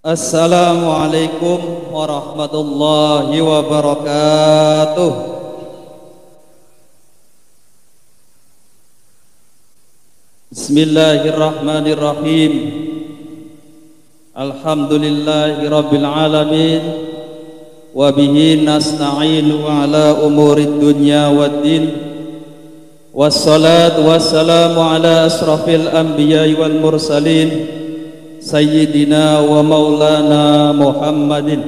Assalamualaikum warahmatullahi wabarakatuh. Bismillahirrahmanirrahim. Alhamdulillahi rabbil alamin. Wa bihi nasta'inu ala umurid dunya waddin. Wassalatu wassalamu ala asrafil anbiya'i wal mursalin Sayyidina wa maulana Muhammadin.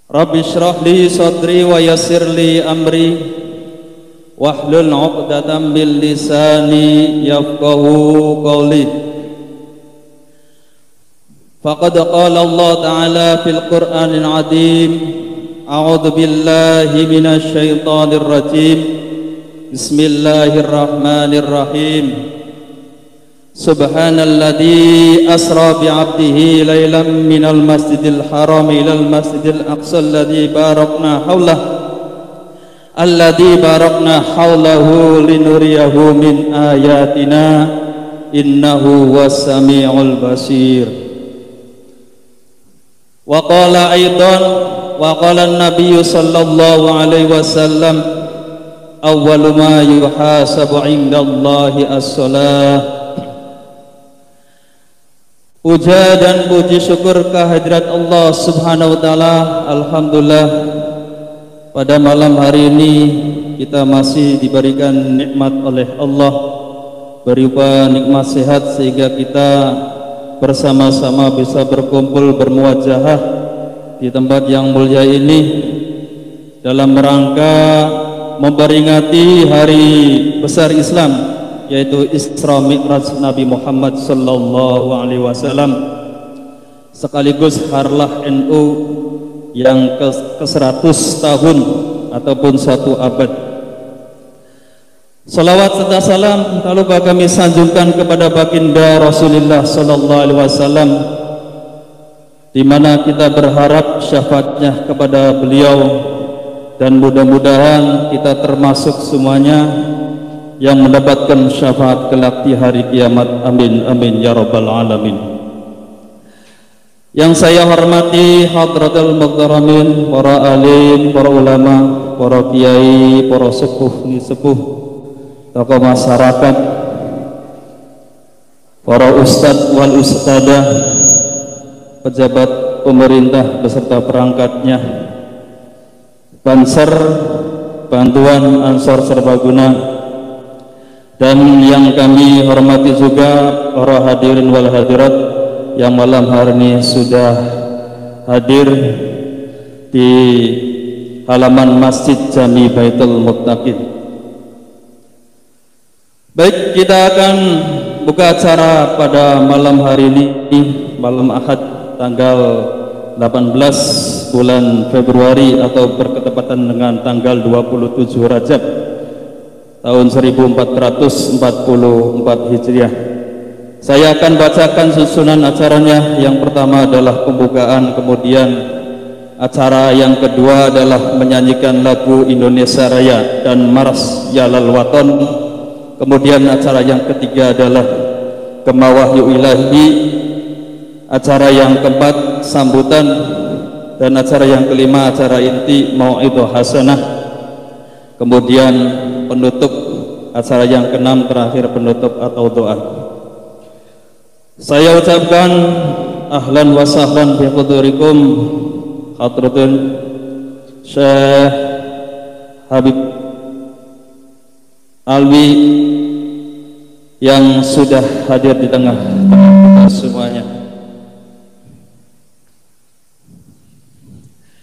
Rabbi shrah li sadri wa yassir li amri wahlul 'uqdatam min lisani yafqahu qawli. Faqad qala Allah ta'ala fil Qur'anil 'azim. A'udzu billahi minasy syaithanir rajim. Bismillahirrahmanirrahim. Subhanalladzi asra bi'abdihi lailan minal masjidil haram ilal masjidil aqsa alladzi barakna haulahu linuriyahu min ayatina innahu was-sami'ul basir. Wa qala aidan wa qala an-nabiy sallallahu alaihi wasallam awwalu ma yuhasabu 'indallahi as-shalah. Puja dan puji syukur kehadirat Allah Subhanahu wa taala. Alhamdulillah, pada malam hari ini kita masih diberikan nikmat oleh Allah berupa nikmat sehat sehingga kita bersama-sama bisa berkumpul bermuajahah di tempat yang mulia ini dalam rangka memperingati hari besar Islam, yaitu Isra Mi'raj Nabi Muhammad sallallahu alaihi wasallam, sekaligus harlah NU yang ke-100 tahun ataupun 1 abad. Salawat serta salam tak lupa kami sanjungkan kepada baginda Rasulullah sallallahu alaihi wasallam, di mana kita berharap syafaatnya kepada beliau, dan mudah-mudahan kita termasuk semuanya yang mendapatkan syafaat kelak di hari kiamat. Amin amin ya rabbal alamin. Yang saya hormati hadratul muhtaramin, para alim, para ulama, para kiai, para sepuh, tokoh masyarakat, para ustadz wal ustadzah, pejabat pemerintah beserta perangkatnya, Banser, Bantuan Ansor Serbaguna, dan yang kami hormati juga para hadirin wal hadirat yang malam hari ini sudah hadir di halaman Masjid Jami Baitul Muttaqin. Baik, kita akan buka acara pada malam hari ini, malam Ahad tanggal 18 bulan Februari atau berketepatan dengan tanggal 27 Rajab tahun 1444 Hijriah. Saya akan bacakan susunan acaranya. Yang pertama adalah pembukaan, kemudian acara yang kedua adalah menyanyikan lagu Indonesia Raya dan Mars Yalal Waton. Kemudian acara yang ketiga adalah Gema Wahyu Ilahi. Acara yang keempat sambutan, dan acara yang kelima acara inti Mau'idhah Hasanah. Kemudian penutup acara yang keenam, terakhir penutup atau doa. Saya ucapkan ahlan wa sahlan bi hudurikum hadratul Syekh Habib Alwi yang sudah hadir di tengah kita semuanya.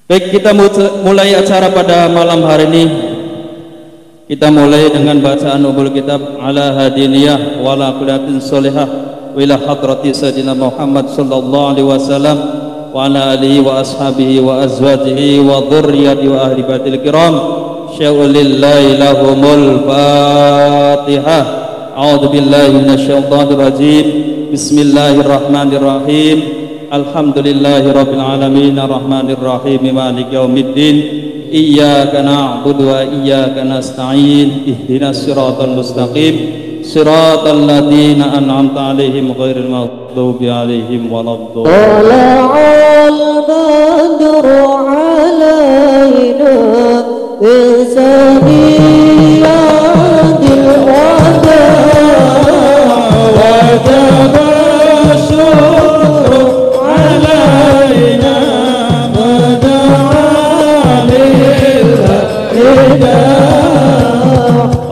Baik, kita mulai acara pada malam hari ini. Kita mulai dengan bacaan Ummul Kitab ala hadiniyah wa ala qulatin solihah wa ila hadrati sayyidina Muhammad sallallahu alaihi wasallam wa ala alihi wa ashabihi wa azwajihi wa dhurriyyati wa ahli baitil kiram. Syaulillahi lahumul Fatihah. A'udzu billahi minasyaitonir rajim. Bismillahirrahmanirrahim. Alhamdulillahi rabbil alamin arrahmanir rahim maliki yaumiddin. Iyyaka na'budu wa iyyaka nasta'in ihdinas siratal mustaqim صراط الذين أنعمت عليهم غير المغضوب عليهم ولا الضالين. طلع البدر علينا من ثنيات الوداع وجب الشكر علينا ودعا للإله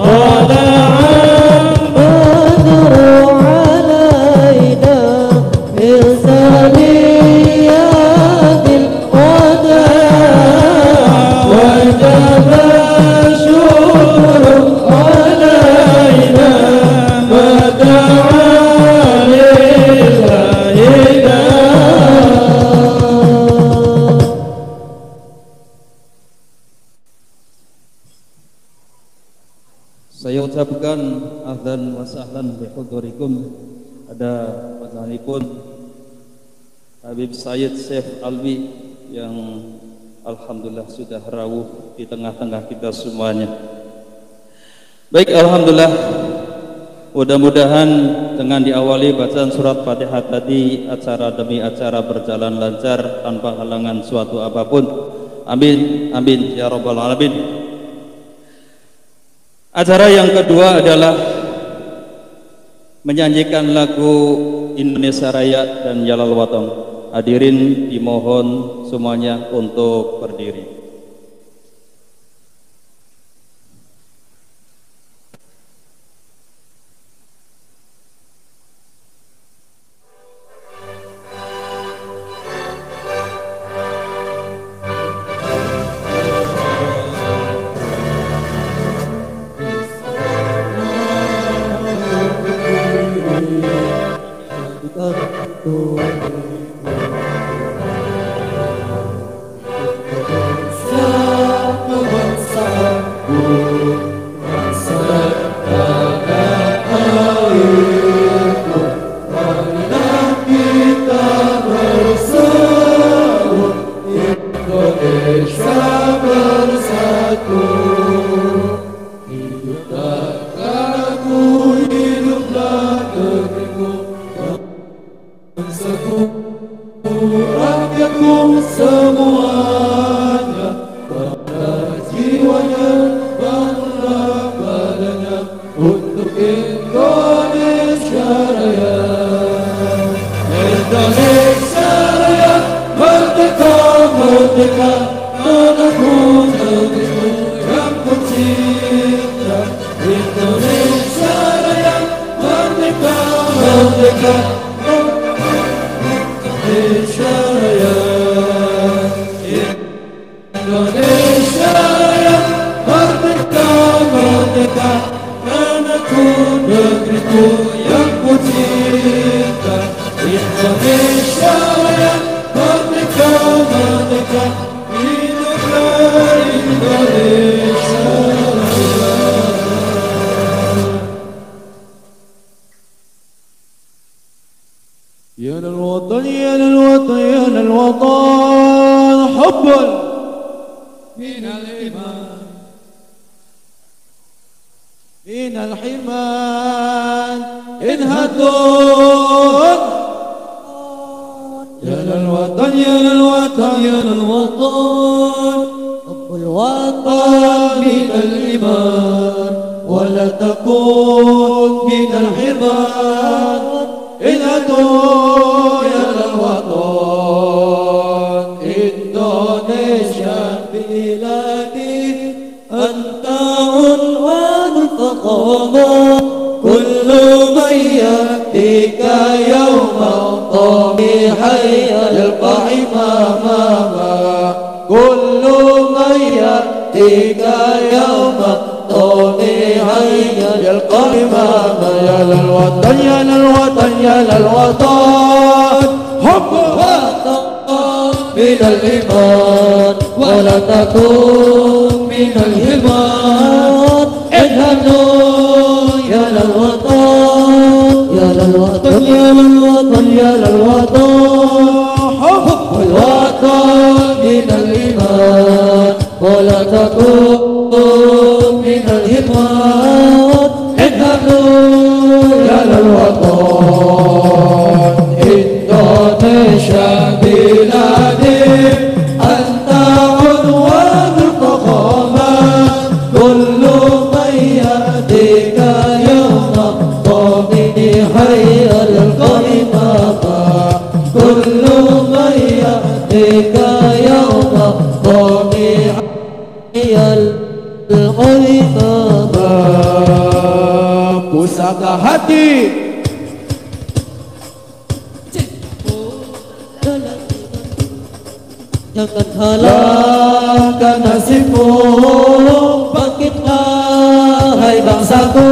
طلع البدر علينا من ثنيات الوداع وجب الشكر علينا ودعا Saya ucapkan ahlan wa sahlan bihudurikum. Ada pasanganipun Habib Sayyid Syekh Alwi yang alhamdulillah sudah rawuh di tengah-tengah kita semuanya. Baik, alhamdulillah. Mudah-mudahan dengan diawali bacaan surat Fatihah tadi, acara demi acara berjalan lancar tanpa halangan suatu apapun. Amin, amin ya rabbal alamin. Acara yang kedua adalah menyanyikan lagu Indonesia Raya dan Jalal Watan. Hadirin dimohon semuanya untuk berdiri. ولا تكون من الهمات اذهبوا pusaka hati. Jangan halangkan nasibmu, bangkitlah hai bangsaku.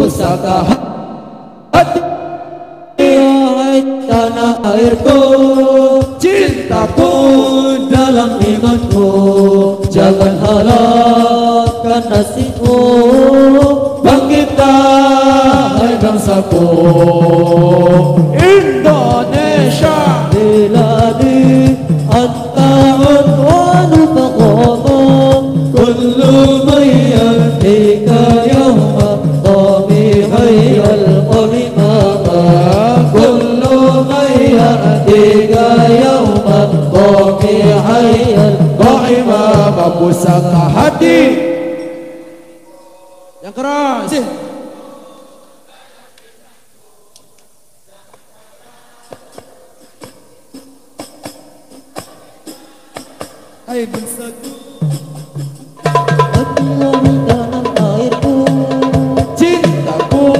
Pusaka hati, Hai tanah airku, cintaku dalam imanku. Jangan halangkan nasibmu, bangkitlah hai bangsaku. Indonesia biladi anta unwanu faqama. Kullu man yahdika yawma طبيعي القلمama. Kullu man yahdika yawma طبيعي Imam pusaka hati. Yang keras. Hai bangsaku, dalam airku, cintaku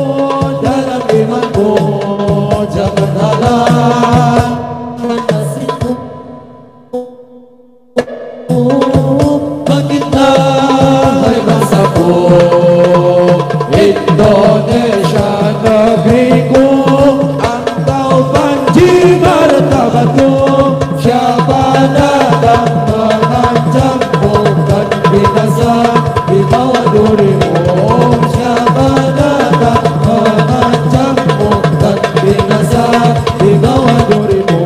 dalam imanku. Jangan halang nasibku. bangkitlah hai bangsaku. Indonesia negeriku, engkau panji martabatku. Siapa datang mengancam bukan binasa di bawah durimu. Siapa datang mengancam bukan binasa di bawah durimu.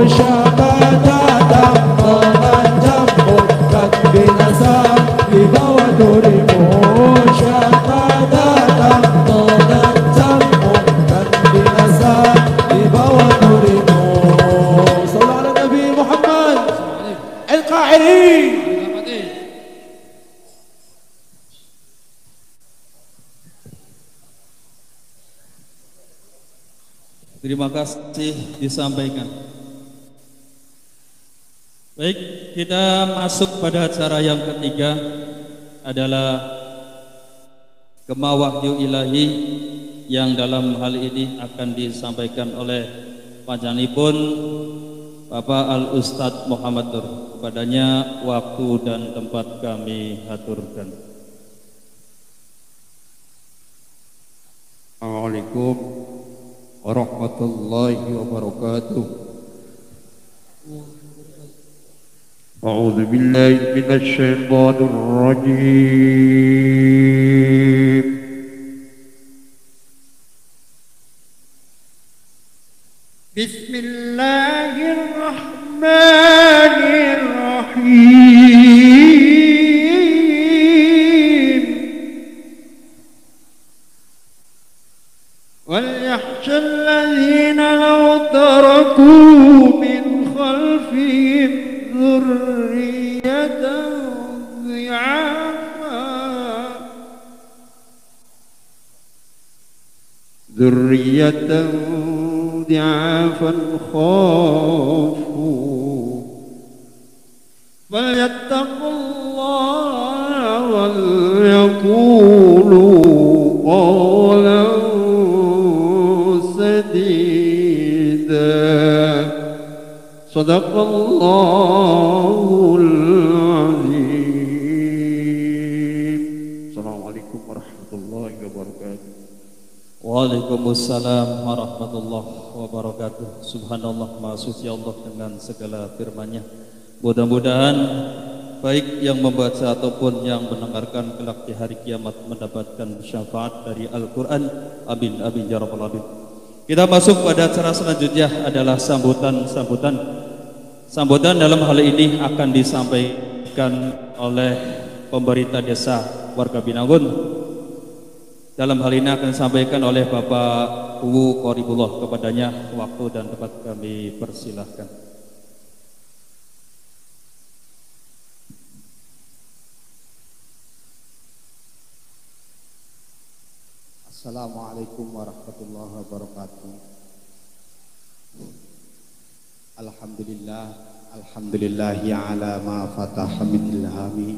Siapa datang mengancam bukan binasa di bawah durimu. Siapa datang mengancam bukan binasa di bawah durimu. Sallallahu alaihi Nabi Muhammad Al-Qa'iri. Terima kasih disampaikan. Baik, kita masuk pada acara yang ketiga adalah Gema Wahyu Ilahi yang dalam hal ini akan disampaikan oleh panjenenganipun Bapak Al-Ustadz Muhammad Nur. Kepadanya waktu dan tempat kami haturkan. Assalamualaikum warahmatullahi wabarakatuh. A'udzu billahi minasy syaithanir rajim. Bismillahirrahmanirrahim. وليخشى الذين لو تركوا من خلفهم ذرية ضعافا خافوا فليتقوا الله وليقولوا قولا سديدا. صدق الله العظيم. السلام عليكم ورحمة الله وبركاته. Waalaikumsalam warahmatullahi wabarakatuh. Subhanallah, maha suci Allah dengan segala firman-Nya. Mudah-mudahan baik yang membaca ataupun yang mendengarkan kelak di hari kiamat mendapatkan syafaat dari Al-Quran. Amin amin ya rabbal alamin. Kita masuk pada acara selanjutnya adalah sambutan dalam hal ini akan disampaikan oleh pemerintah desa warga Binangun. Dalam hal ini akan disampaikan oleh Bapak Uwu Qoribullah. Kepadanya waktu dan tempat kami persilahkan. Assalamualaikum warahmatullahi wabarakatuh. Alhamdulillahi ala ma fataha min ilhami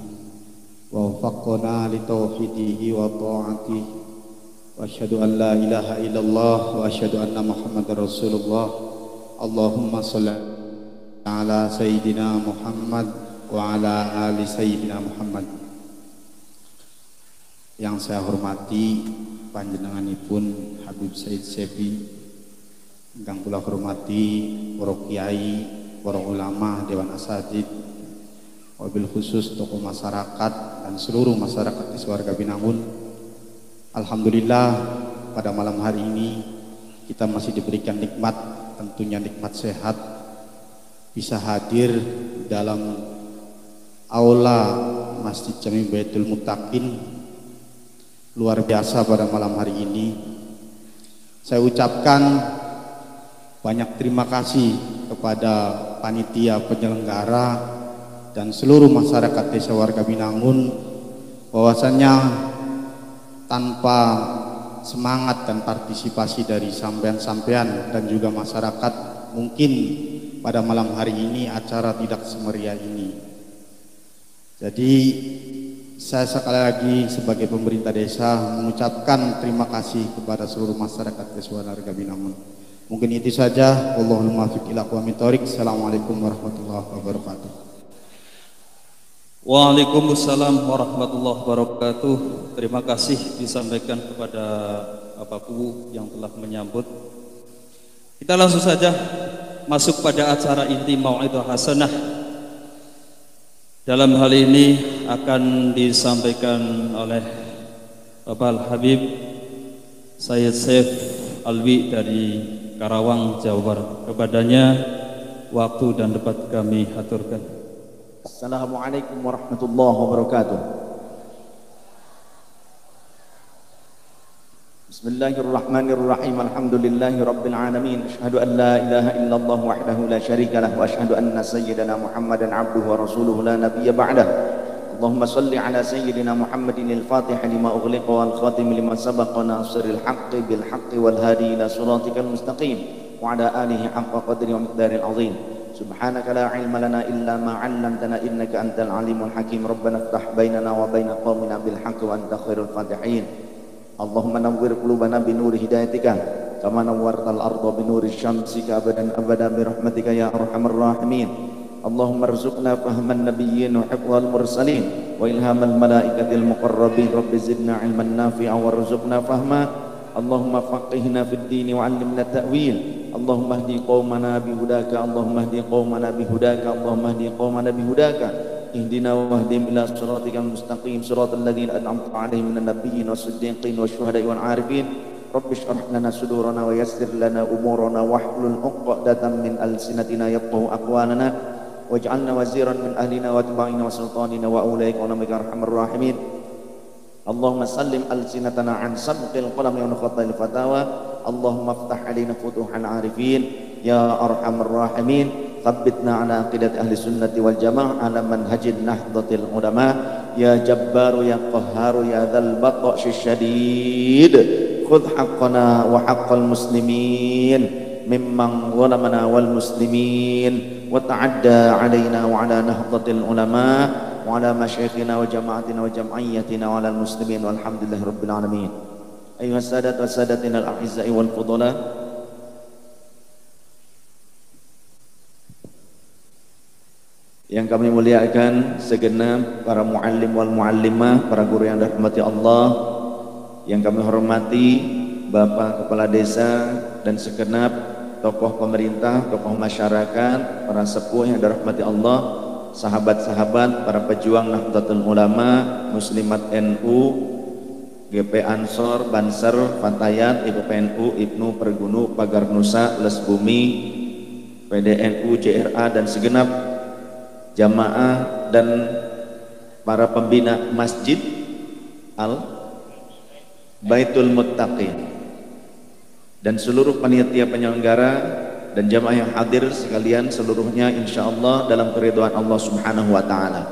wa waffaqna li tauhidihi wa ta'atihi وأشهد أن لا إله إلا الله وأشهد أن محمد رسول الله اللهم صل على سيدنا محمد وعلى آل سيدنا محمد. Yang saya hormati panjenenganipun Habib Said Sefi, ingkang kula hormati para kiai, para ulama, dewan asatidz, wabil khusus tokoh masyarakat dan seluruh masyarakat di Warga Binangun. Alhamdulillah pada malam hari ini kita masih diberikan nikmat, tentunya nikmat sehat, bisa hadir dalam aula Masjid Jami Baitul Muttaqin. Luar biasa pada malam hari ini. Saya ucapkan banyak terima kasih kepada panitia penyelenggara dan seluruh masyarakat Desa Warga Binangun, bahwasannya tanpa semangat dan partisipasi dari sampean-sampean dan juga masyarakat, mungkin pada malam hari ini acara tidak semeriah ini. Jadi saya sekali lagi sebagai pemerintah desa mengucapkan terima kasih kepada seluruh masyarakat Desa Warga Binangun. Mungkin itu saja. Wallahul muwaffiq ila aqwamit thoriq. Assalamualaikum warahmatullahi wabarakatuh. Waalaikumsalam warahmatullahi wabarakatuh. Terima kasih disampaikan kepada Bapak Ibu yang telah menyambut. Kita langsung saja masuk pada acara inti Mau'idhah Hasanah. Dalam hal ini akan disampaikan oleh Bapak Habib Sayyid Saif Alwi dari Karawang, Jawa Barat. Kepadanya waktu dan tempat kami aturkan. Assalamualaikum warahmatullahi wabarakatuh. Bismillahirrahmanirrahim. Alhamdulillahi rabbil alamin. Asyhadu an la ilaha illallah wahdahu la syarika lah wa asyhadu anna sayyidana Muhammadan abduhu wa rasuluhu la nabiyya ba'dah. Allahumma salli ala sayyidina Muhammadin al-Fatih lima ughliqa wal khatim lima sabaqa nasiril haqqi bil haqqi wal hadi ila siratikal mustaqim wa ala alihi haqqa qadri wa miqdaril azim. Subhanaka la ilma lana illa ma 'allamtana innaka antal alimul hakim. Rabbana iftah bainana wa baina qaumina bil haqqi wa anta khairul fatihin. Allahumma nawwir qulubana bi nuri hidayatika kama nawwartal arda bi nuri syamsika abadan abada bi rahmatika ya arhamar rahimin. Allahumma arzuqna fahman nabiyyin wa hifdzal mursalin wa ilhamal malaikatil muqarrabin. Rabbi zidna ilman nafi'a warzuqna fahma. Allahumma faqihna fid din wa 'allimna ta'wil. Allahumma hdi qaumana bihudaka. Allahumma hdi qaumana bihudaka. Allahumma hdi qaumana bihudaka. Ihdina wahdim ila siratikal mustaqim siratal ladzina an'amta 'alaihim minan nabiyyin was-siddiqin wasyuhada'i wal 'arifin. Rabbi shrah lana sudurana wa yassir lana umurana wahlul 'uqdatam min alsinatina yafqahu aqwalana waj'alna waziran min ahlina wa tabi'ina wa sultanina wa ulaika wa namika arhamar rahimin. Allahumma sallim alsinatana an sabqil qalami wa khatil fatawa. Allahumma iftah 'alaina futuhal 'arifin ya arhamar rahimin. Thabbitna ala aqidati ahli sunnati wal jamaah ala manhajin nahdlatil ulama. Ya jabbaru ya qahharu ya dzal batshi syadid khudh haqqana wa haqqal muslimin mimman zalamana wal muslimin wa ta'adda alaina wa ala nahdlatil ulama wa ala masyayikhina wa jama'atina wa jam'iyyatina wa ala muslimin walhamdulillahi rabbil alamin. Ayyuhas sadat wa sadatina al a'izza'i wal fudala, yang kami muliakan segenap para muallim wal muallimah, para guru yang dirahmati Allah, yang kami hormati Bapak Kepala Desa dan segenap tokoh pemerintah, tokoh masyarakat, para sepuh yang dirahmati Allah, sahabat-sahabat, para pejuang Nahdlatul Ulama, Muslimat NU, GP Ansor, Banser, Fatayat, Ibu PNU, Ibnu, Pergunu, Pagar Nusa, Les Bumi, PDNU, JRA dan segenap jamaah dan para pembina Masjid Al Baitul Muttaqin dan seluruh panitia penyelenggara dan jamaah yang hadir sekalian seluruhnya insyaallah dalam keridhaan Allah Subhanahu wa taala.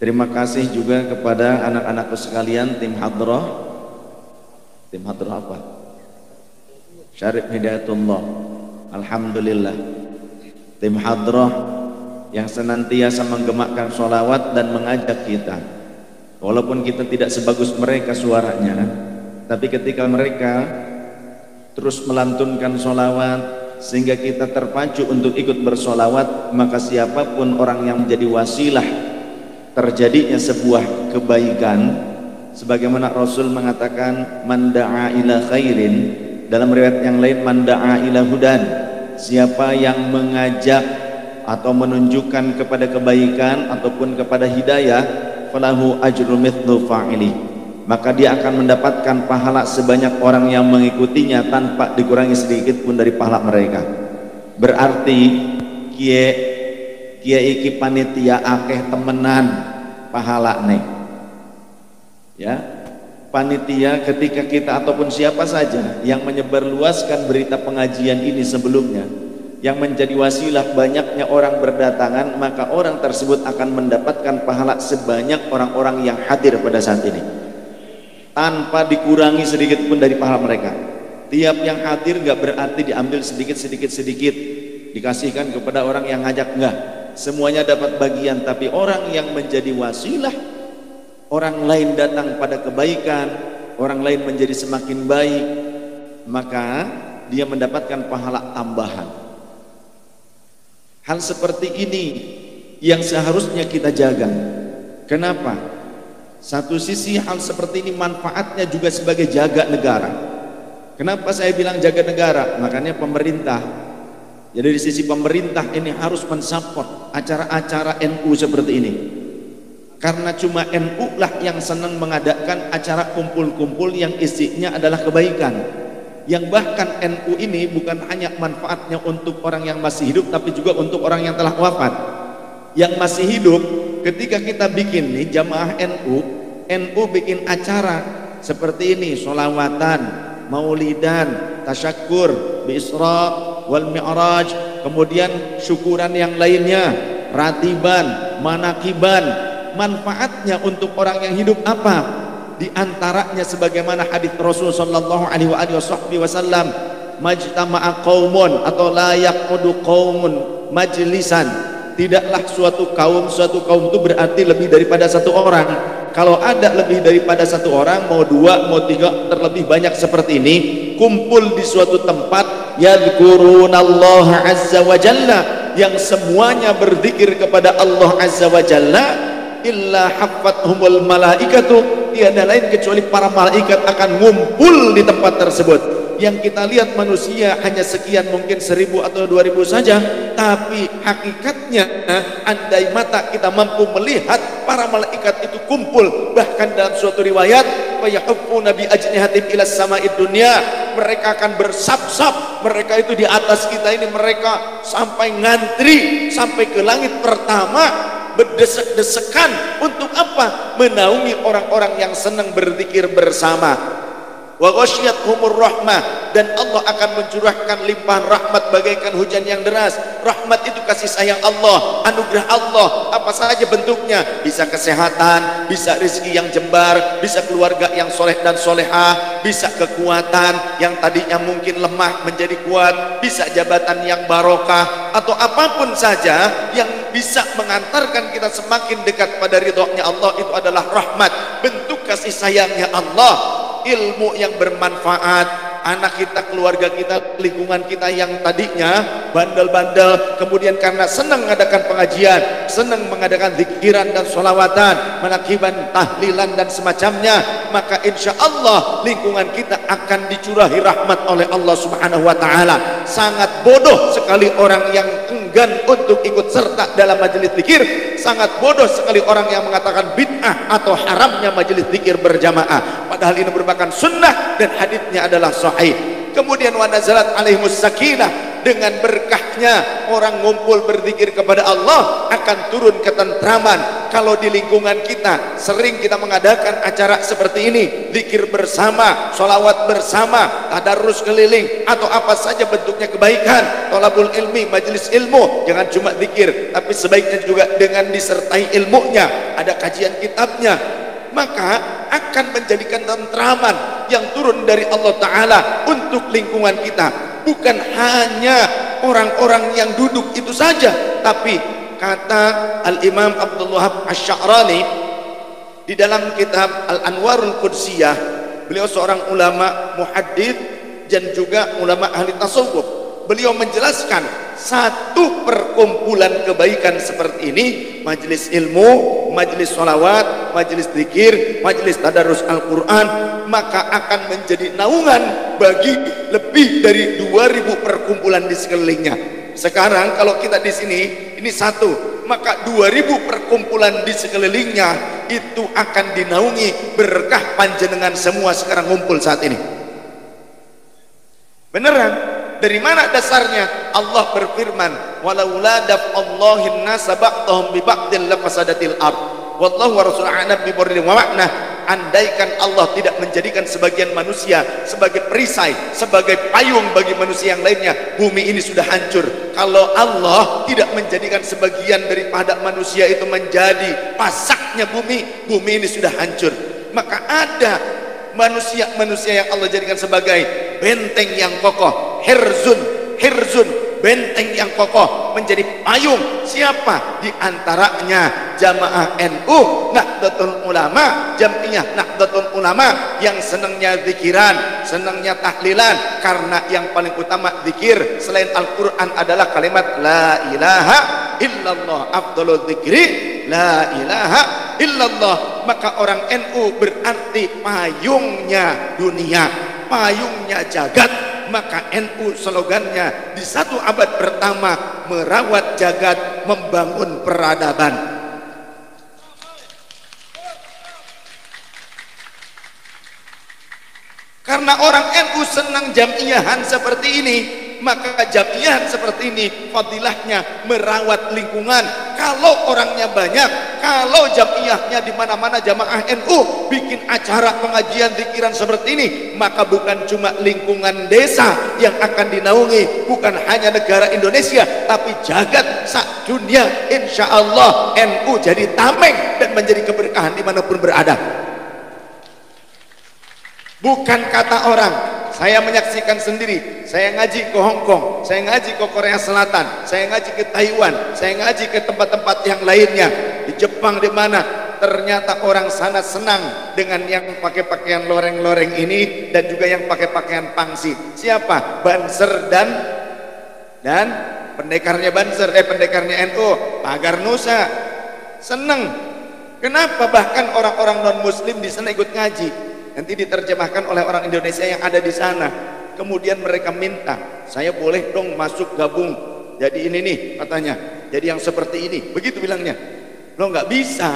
Terima kasih juga kepada anak-anakku sekalian tim hadrah. Tim hadrah apa? Syarif Hidayatullah. Alhamdulillah. Tim hadrah yang senantiasa menggemakkan sholawat dan mengajak kita Walaupun kita tidak sebagus mereka suaranya, tapi ketika mereka terus melantunkan sholawat sehingga kita terpacu untuk ikut bersolawat, maka siapapun orang yang menjadi wasilah terjadinya sebuah kebaikan, sebagaimana Rasul mengatakan man da'a ila khairin, dalam riwayat yang lain man da'a ila hudan, siapa yang mengajak atau menunjukkan kepada kebaikan ataupun kepada hidayah, falahu ajru mithlu fa'ili, maka dia akan mendapatkan pahala sebanyak orang yang mengikutinya tanpa dikurangi sedikit pun dari pahala mereka. Berarti kiai iki panitia akeh temenan pahala nih ya. Panitia ketika kita ataupun siapa saja yang menyebarluaskan berita pengajian ini sebelumnya, yang menjadi wasilah banyaknya orang berdatangan, maka orang tersebut akan mendapatkan pahala sebanyak orang-orang yang hadir pada saat ini tanpa dikurangi sedikit pun dari pahala mereka. Tiap yang hadir gak berarti diambil sedikit dikasihkan kepada orang yang ngajak, enggak, semuanya dapat bagian. Tapi orang yang menjadi wasilah, orang lain datang pada kebaikan, orang lain menjadi semakin baik, maka dia mendapatkan pahala tambahan. Hal seperti ini yang seharusnya kita jaga. Kenapa? Satu sisi hal seperti ini manfaatnya juga sebagai jaga negara. Kenapa saya bilang jaga negara? Makanya pemerintah, jadi di sisi pemerintah ini harus mensupport acara-acara NU seperti ini. Karena cuma NU lah yang senang mengadakan acara kumpul-kumpul yang isinya adalah kebaikan. Yang bahkan NU ini bukan hanya manfaatnya untuk orang yang masih hidup, tapi juga untuk orang yang telah wafat. Yang masih hidup, ketika kita bikin nih jamaah NU bikin acara seperti ini, sholawatan, maulidan, tasyakur, Isra wal Mi'raj, kemudian syukuran yang lainnya, ratiban, manakiban. Manfaatnya untuk orang yang hidup apa? Di antaranya sebagaimana hadis Rasul sallallahu alaihi wasallam, majtama'a qaumun atau la yaqudu qaumun majlisan, tidaklah suatu kaum itu berarti lebih daripada satu orang. Kalau ada lebih daripada satu orang, mau dua, mau tiga, terlebih banyak seperti ini, kumpul di suatu tempat, yadhkurunallaha azza wa jalla, yang semuanya berzikir kepada Allah azza wa jalla, illa haffathumul malaikatu, tiada lain kecuali para malaikat akan ngumpul di tempat tersebut. Yang kita lihat manusia hanya sekian, mungkin 1000 atau 2000 saja, tapi hakikatnya andai mata kita mampu melihat para malaikat itu kumpul. Bahkan dalam suatu riwayat, fayahuffuna bi ajnihatim ila sama'id dunya, mereka akan bersab-sab, mereka itu di atas kita ini, mereka sampai ngantri sampai ke langit pertama, berdesek-desekan untuk apa? Menaungi orang-orang yang senang berzikir bersama. Wa ghasyiyatuhumur rahmah, dan Allah akan mencurahkan limpahan rahmat bagaikan hujan yang deras. Rahmat itu kasih sayang Allah, anugerah Allah, apa saja bentuknya, bisa kesehatan, bisa rezeki yang jembar, bisa keluarga yang soleh dan solehah, bisa kekuatan yang tadinya mungkin lemah menjadi kuat, bisa jabatan yang barokah, atau apapun saja yang bisa mengantarkan kita semakin dekat pada ridhonya Allah. Itu adalah rahmat, bentuk kasih sayangnya Allah. Ilmu yang bermanfaat, anak kita, keluarga kita, lingkungan kita yang tadinya bandel-bandel, kemudian karena senang mengadakan pengajian, senang mengadakan zikiran dan sholawatan, menakiban, tahlilan dan semacamnya, maka insya Allah lingkungan kita akan dicurahi rahmat oleh Allah subhanahu wa ta'ala. Sangat bodoh sekali orang yang enggan untuk ikut serta dalam majelis zikir, sangat bodoh sekali orang yang mengatakan bid'ah atau haramnya majelis zikir berjamaah, padahal ini merupakan sunnah dan haditsnya adalah sahih. Kemudian wa nazalat alaihimus sakinah, dengan berkahnya orang ngumpul berzikir kepada Allah akan turun ketentraman. Kalau di lingkungan kita sering kita mengadakan acara seperti ini, zikir bersama, sholawat bersama, tadarus keliling, atau apa saja bentuknya kebaikan, thalabul ilmi, majelis ilmu, jangan cuma zikir, tapi sebaiknya juga dengan disertai ilmunya, ada kajian kitabnya, maka akan menjadikan tentraman yang turun dari Allah Ta'ala untuk lingkungan kita. Bukan hanya orang-orang yang duduk itu saja, tapi kata Al-Imam Abdul Wahab Asy-Sya'rani, di dalam kitab Al-Anwarul Qudsiyah, beliau seorang ulama muhaddits dan juga ulama ahli tasawuf. Beliau menjelaskan satu perkumpulan kebaikan seperti ini, majelis ilmu, majelis sholawat, majelis zikir, majelis tadarus Al-Quran, maka akan menjadi naungan bagi lebih dari 2000 perkumpulan di sekelilingnya. Sekarang kalau kita di sini, ini satu, maka 2000 perkumpulan di sekelilingnya itu akan dinaungi berkah panjenengan semua sekarang ngumpul saat ini. Beneran? Dari mana dasarnya? Allah berfirman, walaula daf'allahin nasa ba'dahum bi ba'dil lafasadatil ard wallahu wa rasuluhu a'lam bi murri wa makna. Andaikan Allah tidak menjadikan sebagian manusia sebagai perisai, sebagai payung bagi manusia yang lainnya, bumi ini sudah hancur. Kalau Allah tidak menjadikan sebagian daripada manusia itu menjadi pasaknya bumi, bumi ini sudah hancur. Maka ada manusia-manusia yang Allah jadikan sebagai benteng yang kokoh, hirzun, benteng yang kokoh, menjadi payung. Siapa? Di antaranya jamaah NU Nahdlatul Ulama, Jam'iyah Nahdlatul Ulama yang senangnya zikiran, senangnya tahlilan, karena yang paling utama zikir selain Al-Quran adalah kalimat la ilaha illallah, afdhalul dzikri la ilaha illallah. Maka orang NU berarti payungnya dunia, payungnya jagat. Maka NU slogannya di 1 abad pertama, merawat jagat, membangun peradaban. Karena orang NU senang jamiahan seperti ini, maka jamiahan seperti ini fadilahnya merawat lingkungan. Kalau orangnya banyak, kalau jamiahnya di mana-mana jamaah NU bikin acara pengajian zikiran seperti ini, maka bukan cuma lingkungan desa yang akan dinaungi, bukan hanya negara Indonesia, tapi jagat sak dunia. Insya Allah NU jadi tameng dan menjadi keberkahan dimanapun berada. Bukan kata orang, saya menyaksikan sendiri. Saya ngaji ke Hong Kong, saya ngaji ke Korea Selatan, saya ngaji ke Taiwan, saya ngaji ke tempat-tempat yang lainnya, di Jepang, di mana ternyata orang sana senang dengan yang pakai pakaian loreng-loreng ini dan juga yang pakai pakaian pangsi. Siapa? Banser dan pendekarnya Banser, pendekarnya NU, Pagar Nusa. Senang. Kenapa? Bahkan orang-orang non-muslim di sana ikut ngaji. Nanti diterjemahkan oleh orang Indonesia yang ada di sana. Kemudian mereka minta, saya boleh dong masuk gabung jadi ini nih katanya, jadi yang seperti ini. Begitu bilangnya. Lo nggak bisa,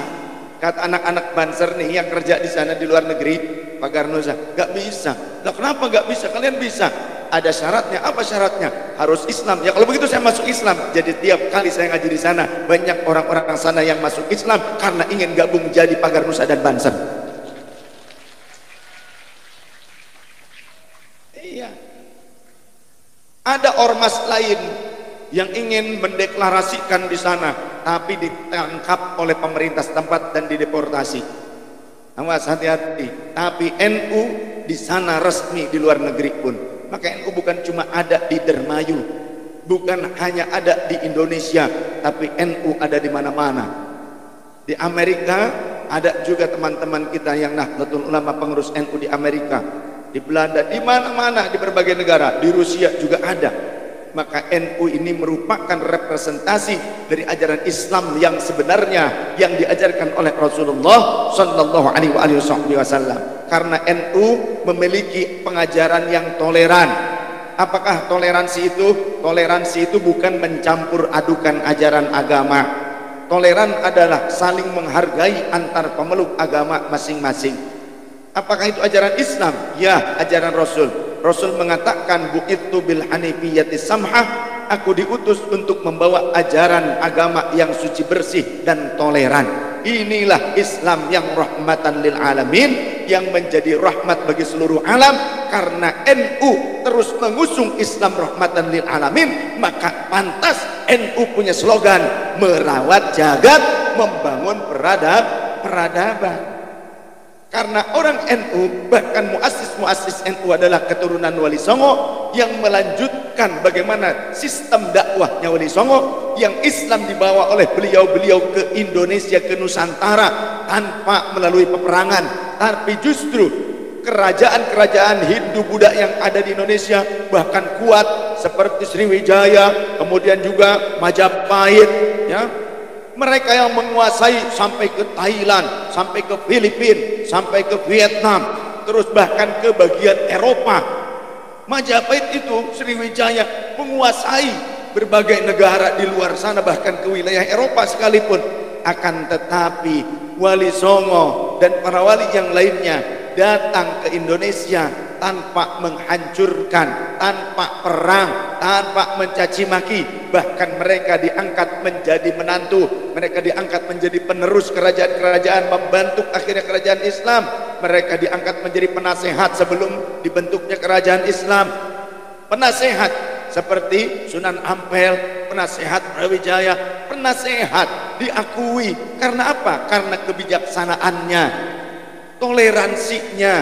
kata anak-anak Banser nih yang kerja di sana di luar negeri, Pak Garnoza, nggak bisa. Lah kenapa nggak bisa? Kalian bisa. Ada syaratnya. Apa syaratnya? Harus Islam. Ya kalau begitu saya masuk Islam. Jadi tiap kali saya ngaji di sana, banyak orang-orang sana yang masuk Islam karena ingin gabung jadi Pagar Nusa dan Banser. Ada ormas lain yang ingin mendeklarasikan di sana, tapi ditangkap oleh pemerintah setempat dan dideportasi. Awas, hati-hati. Tapi NU di sana resmi di luar negeri pun. Maka NU bukan cuma ada di Dermayu, bukan hanya ada di Indonesia, tapi NU ada di mana-mana. Di Amerika ada juga teman-teman kita yang Nahdlatul Ulama, pengurus NU di Amerika. Di Belanda, di mana-mana, di berbagai negara, di Rusia juga ada. Maka NU ini merupakan representasi dari ajaran Islam yang sebenarnya yang diajarkan oleh Rasulullah Sallallahu Alaihi Wasallam. Karena NU memiliki pengajaran yang toleran. Apakah toleransi itu? Toleransi itu bukan mencampur adukan ajaran agama. Toleran adalah saling menghargai antar pemeluk agama masing-masing. Apakah itu ajaran Islam? Ya, ajaran Rasul. Rasul mengatakan, bu'ittu bil hanifiyyati samhah, aku diutus untuk membawa ajaran agama yang suci, bersih dan toleran. Inilah Islam yang rahmatan lil alamin, yang menjadi rahmat bagi seluruh alam. Karena NU terus mengusung Islam rahmatan lil alamin, maka pantas NU punya slogan merawat jagat, membangun peradaban. Karena orang NU, bahkan muassis NU adalah keturunan Wali Songo yang melanjutkan bagaimana sistem dakwahnya Wali Songo yang Islam dibawa oleh beliau-beliau ke Indonesia, ke Nusantara tanpa melalui peperangan, tapi justru kerajaan-kerajaan Hindu Buddha yang ada di Indonesia bahkan kuat seperti Sriwijaya, kemudian juga Majapahit, ya. Mereka yang menguasai sampai ke Thailand, sampai ke Filipina, sampai ke Vietnam, terus bahkan ke bagian Eropa. Majapahit itu, Sriwijaya menguasai berbagai negara di luar sana, bahkan ke wilayah Eropa sekalipun. Akan tetapi Wali Songo dan para wali yang lainnya datang ke Indonesia tanpa menghancurkan, tanpa perang, tanpa mencaci maki. Bahkan mereka diangkat menjadi menantu, mereka diangkat menjadi penerus kerajaan-kerajaan, membantu akhirnya kerajaan Islam. Mereka diangkat menjadi penasehat sebelum dibentuknya kerajaan Islam. Penasehat seperti Sunan Ampel, penasehat Brawijaya, penasehat diakui. Karena apa? Karena kebijaksanaannya, toleransinya,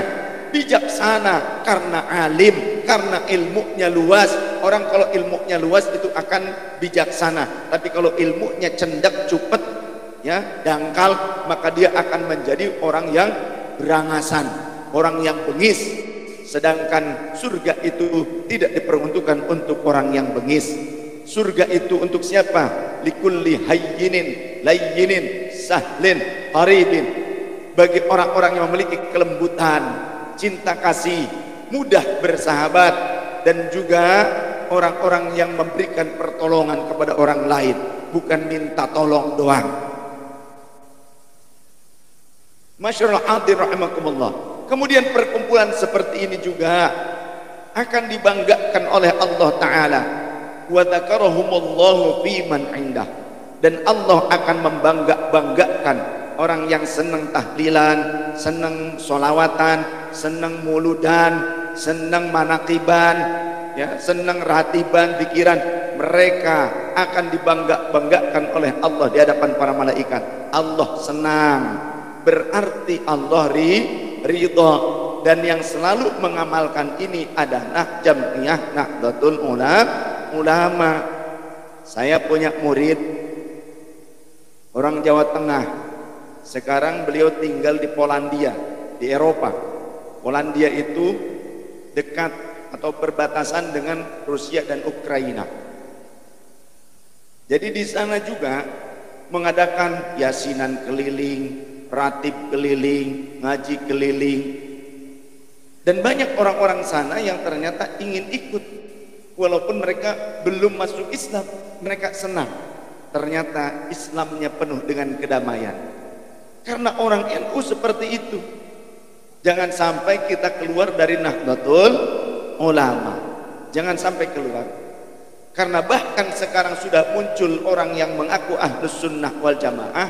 bijaksana, karena alim, karena ilmunya luas. Orang kalau ilmunya luas itu akan bijaksana, tapi kalau ilmunya cendak, cupet, ya, dangkal, maka dia akan menjadi orang yang berangasan, orang yang bengis. Sedangkan surga itu tidak diperuntukkan untuk orang yang bengis. Surga itu untuk siapa? Likulli hayyinin layyinin sahlin qaribin, bagi orang-orang yang memiliki kelembutan, cinta kasih, mudah bersahabat, dan juga orang-orang yang memberikan pertolongan kepada orang lain, bukan minta tolong doang. Masyaallah hadir rahimakumullah. Kemudian perkumpulan seperti ini juga akan dibanggakan oleh Allah Ta'ala. Wa dzakarahumullahu fi man indah, dan Allah akan membanggakan orang yang senang tahlilan, senang solawatan, senang muludan, senang manakiban, ya, senang ratiban, pikiran. Mereka akan dibanggakan oleh Allah di hadapan para malaikat. Allah senang, berarti Allah ridha. Dan yang selalu mengamalkan ini adalah Jam'iyah Nahdlatul Ulama. Saya punya murid orang Jawa Tengah. Sekarang beliau tinggal di Polandia, di Eropa. Polandia itu dekat atau berbatasan dengan Rusia dan Ukraina. Jadi di sana juga mengadakan yasinan keliling, ratib keliling, ngaji keliling. Dan banyak orang-orang sana yang ternyata ingin ikut, walaupun mereka belum masuk Islam. Mereka senang, ternyata Islamnya penuh dengan kedamaian. Karena orang NU seperti itu. Jangan sampai kita keluar dari Nahdlatul Ulama, jangan sampai keluar. Karena bahkan sekarang sudah muncul orang yang mengaku Ahlus Sunnah wal Jamaah,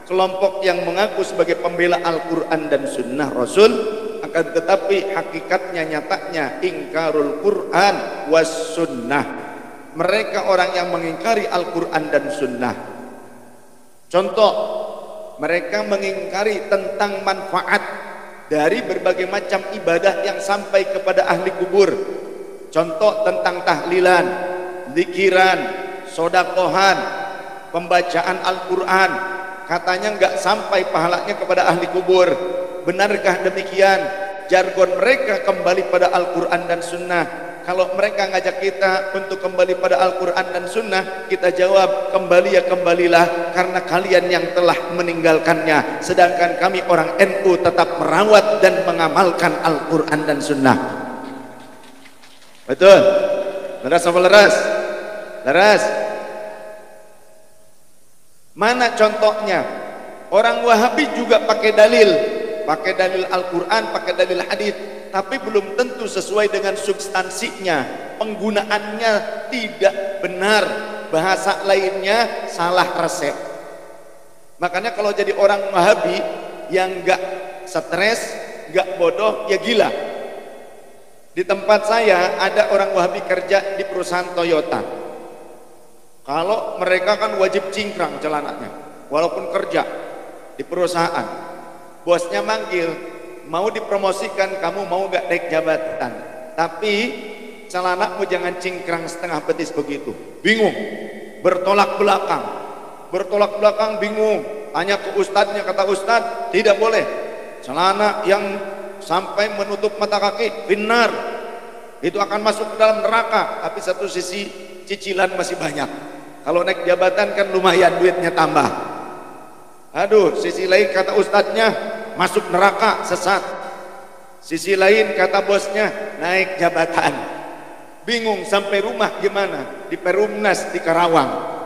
kelompok yang mengaku sebagai pembela Al-Quran dan Sunnah Rasul, akan tetapi hakikatnya, nyatanya ingkarul Quran was Sunnah. Mereka orang yang mengingkari Al-Quran dan Sunnah. Contoh, mereka mengingkari tentang manfaat dari berbagai macam ibadah yang sampai kepada ahli kubur. Contoh tentang tahlilan, zikiran, sodakohan, pembacaan Al-Quran, katanya nggak sampai pahalanya kepada ahli kubur. Benarkah demikian? Jargon mereka kembali pada Al-Quran dan Sunnah. Kalau mereka ngajak kita untuk kembali pada Al-Quran dan Sunnah, kita jawab, kembali ya kembalilah, karena kalian yang telah meninggalkannya. Sedangkan kami orang NU tetap merawat dan mengamalkan Al-Quran dan Sunnah. Betul? Leras apa leras? Leras. Mana contohnya? Orang Wahabi juga pakai dalil Al-Quran, pakai dalil hadis, tapi belum tentu sesuai dengan substansinya. Penggunaannya tidak benar, bahasa lainnya salah resep. Makanya kalau jadi orang Wahabi yang gak stres, gak bodoh, ya gila. Di tempat saya ada orang Wahabi kerja di perusahaan Toyota. Kalau mereka kan wajib cingkrang celananya, walaupun kerja di perusahaan. Bosnya manggil, mau dipromosikan, kamu mau gak naik jabatan, tapi celanamu jangan cingkrang setengah betis begitu, bingung, bertolak belakang bingung, tanya ke ustadznya, kata ustadz tidak boleh celana yang sampai menutup mata kaki, finnar, itu akan masuk ke dalam neraka. Tapi satu sisi cicilan masih banyak, kalau naik jabatan kan lumayan duitnya tambah. Aduh, sisi lain kata ustadznya masuk neraka, sesat. Sisi lain kata bosnya naik jabatan, bingung sampai rumah gimana, di Perumnas di Karawang.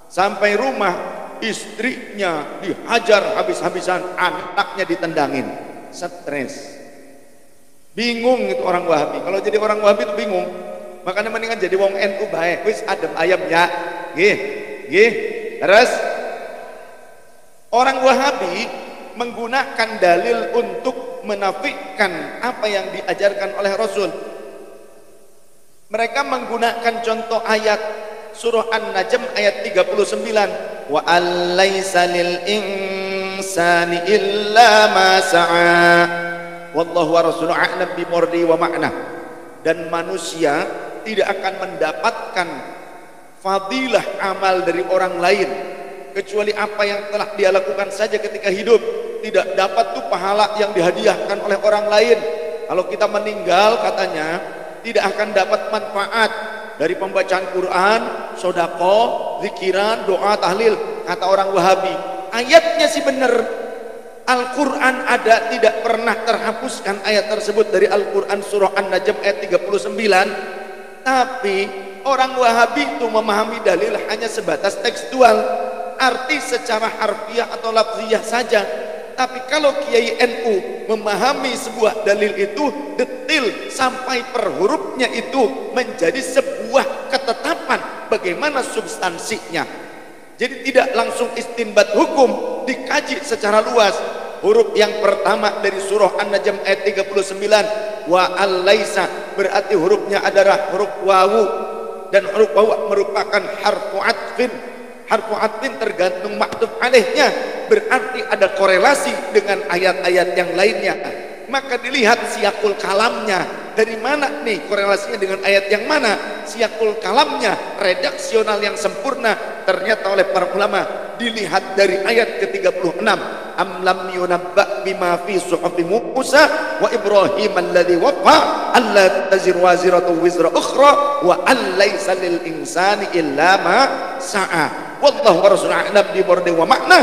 Sampai rumah istrinya dihajar habis-habisan, anaknya ditendangin, stres, bingung. Itu orang Wahabi. Kalau jadi orang Wahabi itu bingung, makanya mendingan jadi wong NU bae, wis adem ayam ya, gih. Terus orang Wahabi menggunakan dalil untuk menafikan apa yang diajarkan oleh Rasul. Mereka menggunakan contoh ayat surah An-Najm ayat 39, wa alaysa lil insani illa ma sa'a wallahu wa rasuluhu a'lam bi murdi wa ma'na. Dan manusia tidak akan mendapatkan fadilah amal dari orang lain kecuali apa yang telah dia lakukan saja ketika hidup. Tidak dapat tuh pahala yang dihadiahkan oleh orang lain. Kalau kita meninggal katanya tidak akan dapat manfaat dari pembacaan Quran, sodako, zikiran, doa, tahlil. Kata orang Wahabi, ayatnya sih benar, Al-Quran ada, tidak pernah terhapuskan ayat tersebut dari Al-Quran surah An-Najm ayat 39. Tapi orang Wahabi itu memahami dalil hanya sebatas tekstual, arti secara harfiah atau lafziyah saja. Tapi kalau Kiai NU memahami sebuah dalil itu detail sampai per hurufnya, itu menjadi sebuah ketetapan bagaimana substansinya. Jadi tidak langsung istinbat hukum, dikaji secara luas. Huruf yang pertama dari surah An-Najm ayat 39, wa al-laisa, berarti hurufnya adalah huruf wawu, dan huruf wawu merupakan harfu atfin. Harfu atfin tergantung maktub alaihnya, berarti ada korelasi dengan ayat-ayat yang lainnya. Maka dilihat siyakul kalamnya, dari mana nih korelasinya dengan ayat yang mana. Siyakul kalamnya, redaksional yang sempurna, ternyata oleh para ulama dilihat dari ayat ke-36, am lam yunabba bima fi suhufi Musa wa Ibrahim alladhi waffa alla taziru waziratu wizra ukhra wa an laysa lil insani illa ma sa'a wallahu warasuluhu a'lam bi murdi wa ma'na.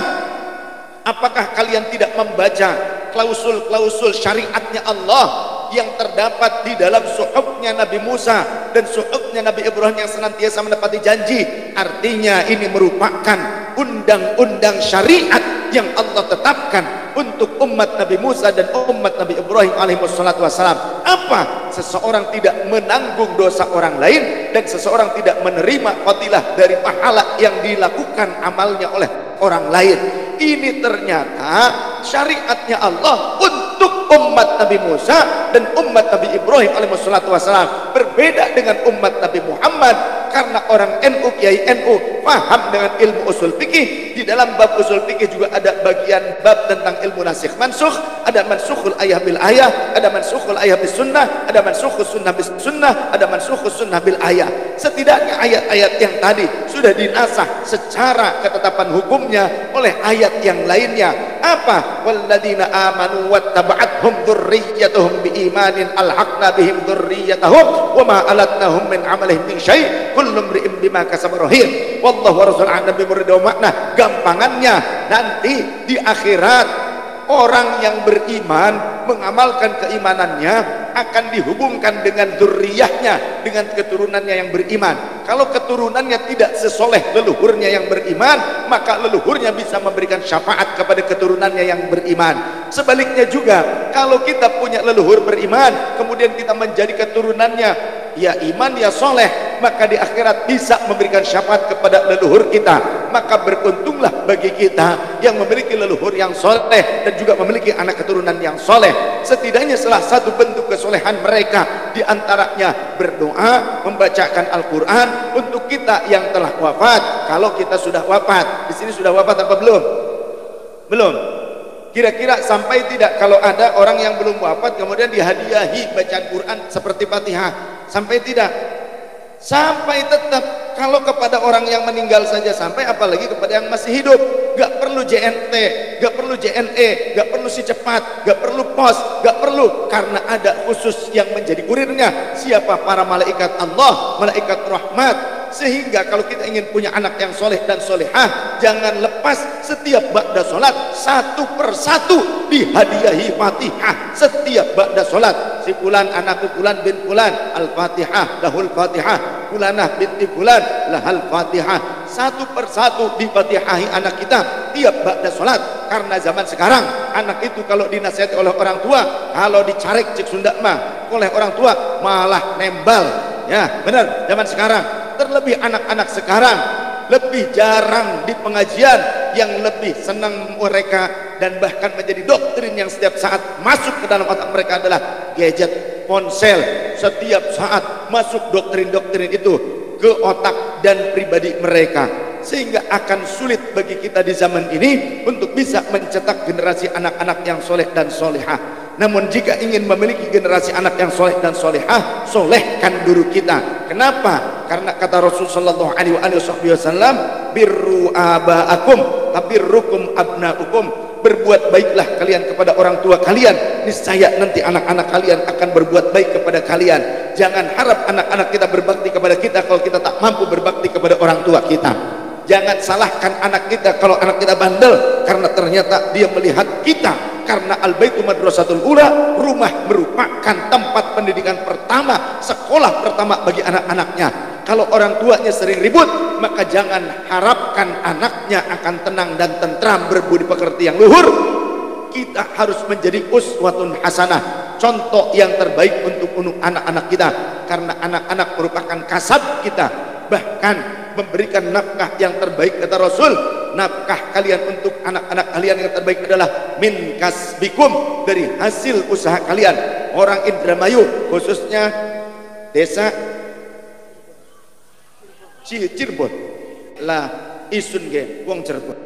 Apakah kalian tidak membaca klausul-klausul syariatnya Allah yang terdapat di dalam suhufnya Nabi Musa dan suhufnya Nabi Ibrahim yang senantiasa menepati janji? Artinya ini merupakan undang-undang syariat yang Allah tetapkan untuk umat Nabi Musa dan umat Nabi Ibrahim alaihi wassalatu wassalam. Apa? Seseorang tidak menanggung dosa orang lain dan seseorang tidak menerima fadilah dari pahala yang dilakukan amalnya oleh orang lain. Ini ternyata syariatnya Allah untuk umat Nabi Musa dan umat Nabi Ibrahim alaihi wassalatu wassalam. Berbeda dengan umat Nabi Muhammad, karena orang NU, Kiai NU paham dengan ilmu usul fikih. Di dalam bab usul fikih juga ada bagian bab tentang ilmu nasikh mansukh, ada mansukhul ayah bil ayah, ada mansukhul ayah bis sunnah, ada mansukhus sunnah bis sunnah, ada mansukhus sunnah bil ayah. Setidaknya ayat-ayat yang tadi sudah dinasah secara ketetapan hukumnya oleh ayat yang lainnya. Apa? Walladzina amanu wattaba'athum dzurriyyatuhum biimanin alhaqna bihim dzurriyyatahum wama alatnahum min amalihim min syai' kullu imri'in bima kasaba rahim wallahu warasuluhu a'lam bi murdi wa ma'na. Gampangannya, nanti di akhirat orang yang beriman mengamalkan keimanannya akan dihubungkan dengan dzurriyyahnya, dengan keturunannya yang beriman. Kalau keturunannya tidak sesoleh leluhurnya yang beriman, maka leluhurnya bisa memberikan syafaat kepada keturunannya yang beriman. Sebaliknya juga, kalau kita punya leluhur beriman, kemudian kita menjadi keturunannya ya iman ya soleh, maka di akhirat bisa memberikan syafaat kepada leluhur kita. Maka beruntunglah bagi kita yang memiliki leluhur yang soleh dan juga memiliki anak keturunan yang soleh. Setidaknya salah satu bentuk kesolehan mereka diantaranya berdoa, membacakan Al-Quran untuk kita yang telah wafat. Kalau kita sudah wafat, di sini sudah wafat apa belum? Belum. Kira-kira sampai tidak kalau ada orang yang belum wafat kemudian dihadiahi bacaan Quran seperti Fatihah? Sampai tidak? Sampai tetap. Kalau kepada orang yang meninggal saja sampai, apalagi kepada yang masih hidup. Gak perlu JNT, gak perlu JNE, gak perlu si cepat, gak perlu pos, gak perlu, karena ada khusus yang menjadi kurirnya. Siapa? Para malaikat Allah, malaikat rahmat. Sehingga kalau kita ingin punya anak yang soleh dan solehah, jangan lepas setiap ba'da solat satu persatu dihadiahi Fatihah. Setiap ba'da solat, si fulan anakku fulan bin fulan, al-Fatihah lahul Fatihah, fulanah binti fulan lahal Fatihah. Satu persatu difatihahi anak kita tiap ba'da solat. Karena zaman sekarang anak itu kalau dinasihati oleh orang tua, kalau dicarek cek Sunda mah oleh orang tua malah nembal. Ya benar, zaman sekarang. Terlebih anak-anak sekarang lebih jarang di pengajian, yang lebih senang mereka dan bahkan menjadi doktrin yang setiap saat masuk ke dalam otak mereka adalah gadget, ponsel. Setiap saat masuk doktrin-doktrin itu ke otak dan pribadi mereka, sehingga akan sulit bagi kita di zaman ini untuk bisa mencetak generasi anak-anak yang soleh dan solehah. Namun jika ingin memiliki generasi anak yang soleh dan solehah, solehkan dulu kita. Kenapa? Karena kata Rasulullah sallallahu alaihi wasallam, birru abaakum tabirrukum abnaukum. Berbuat baiklah kalian kepada orang tua kalian, niscaya nanti anak-anak kalian akan berbuat baik kepada kalian. Jangan harap anak-anak kita berbakti kepada kita kalau kita tak mampu berbakti kepada orang tua kita. Jangan salahkan anak kita kalau anak kita bandel, karena ternyata dia melihat kita. Karena al-baitu madrasatul ula, rumah merupakan tempat pendidikan pertama, sekolah pertama bagi anak-anaknya. Kalau orang tuanya sering ribut, maka jangan harapkan anaknya akan tenang dan tentram, berbudi pekerti yang luhur. Kita harus menjadi uswatun hasanah, contoh yang terbaik untuk anak-anak kita, karena anak-anak merupakan kasab kita. Bahkan memberikan nafkah yang terbaik, kata Rasul, nafkah kalian untuk anak-anak kalian yang terbaik adalah min kasbikum, dari hasil usaha kalian. Orang Indramayu, khususnya desa Cirebon lah isun ge wong Cirebon.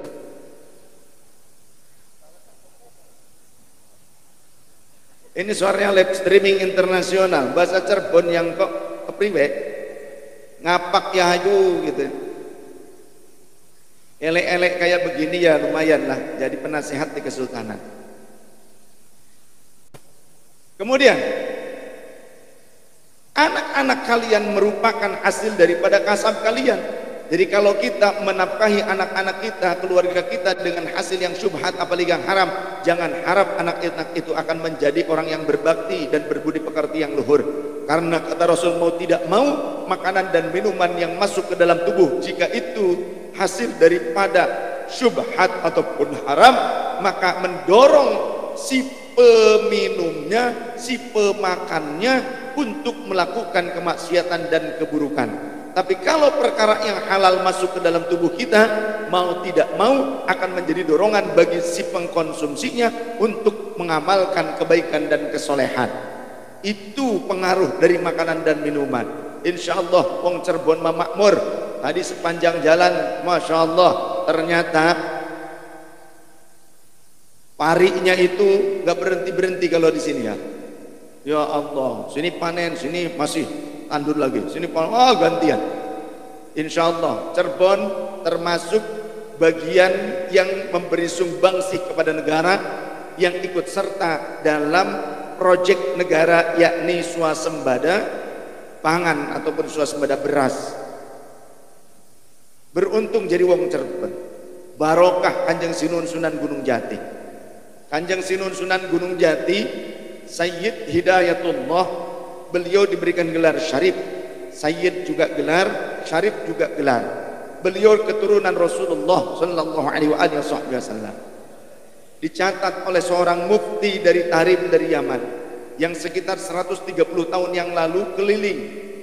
Ini suaranya live streaming internasional, bahasa Cirebon yang kok kepriwe ngapak ya ayu gitu. Elek-elek kayak begini ya lumayan lah jadi penasehat di kesultanan. Kemudian anak-anak kalian merupakan hasil daripada kasab kalian. Jadi kalau kita menafkahi anak-anak kita, keluarga kita dengan hasil yang syubhat apalagi yang haram, jangan harap anak-anak itu akan menjadi orang yang berbakti dan berbudi pekerti yang luhur. Karena kata Rasul, mau tidak mau makanan dan minuman yang masuk ke dalam tubuh, jika itu hasil daripada syubhat ataupun haram, maka mendorong si peminumnya, si pemakannya untuk melakukan kemaksiatan dan keburukan. Tapi kalau perkara yang halal masuk ke dalam tubuh kita, mau tidak mau akan menjadi dorongan bagi si pengkonsumsinya untuk mengamalkan kebaikan dan kesolehan. Itu pengaruh dari makanan dan minuman. Insya Allah wong Cirebon makmur. Tadi sepanjang jalan, Masya Allah, ternyata parinya itu gak berhenti-berhenti kalau di sini ya. Ya Allah, sini panen, sini masih tandur lagi, sini panen, gantian. Insya Allah Cirebon termasuk bagian yang memberi sumbangsih kepada negara, yang ikut serta dalam proyek negara, yakni swasembada pangan ataupun swasembada beras. Beruntung jadi wong Cirebon, barokah Kanjeng Sinun Sunan Gunung Jati. Kanjeng Sinun Sunan Gunung Jati Sayyid Hidayatullah, beliau diberikan gelar syarif. Sayyid juga gelar, syarif juga gelar. Beliau keturunan Rasulullah sallallahu alaihi wasallam. Dicatat oleh seorang mufti dari Tarim dari Yaman, yang sekitar 130 tahun yang lalu keliling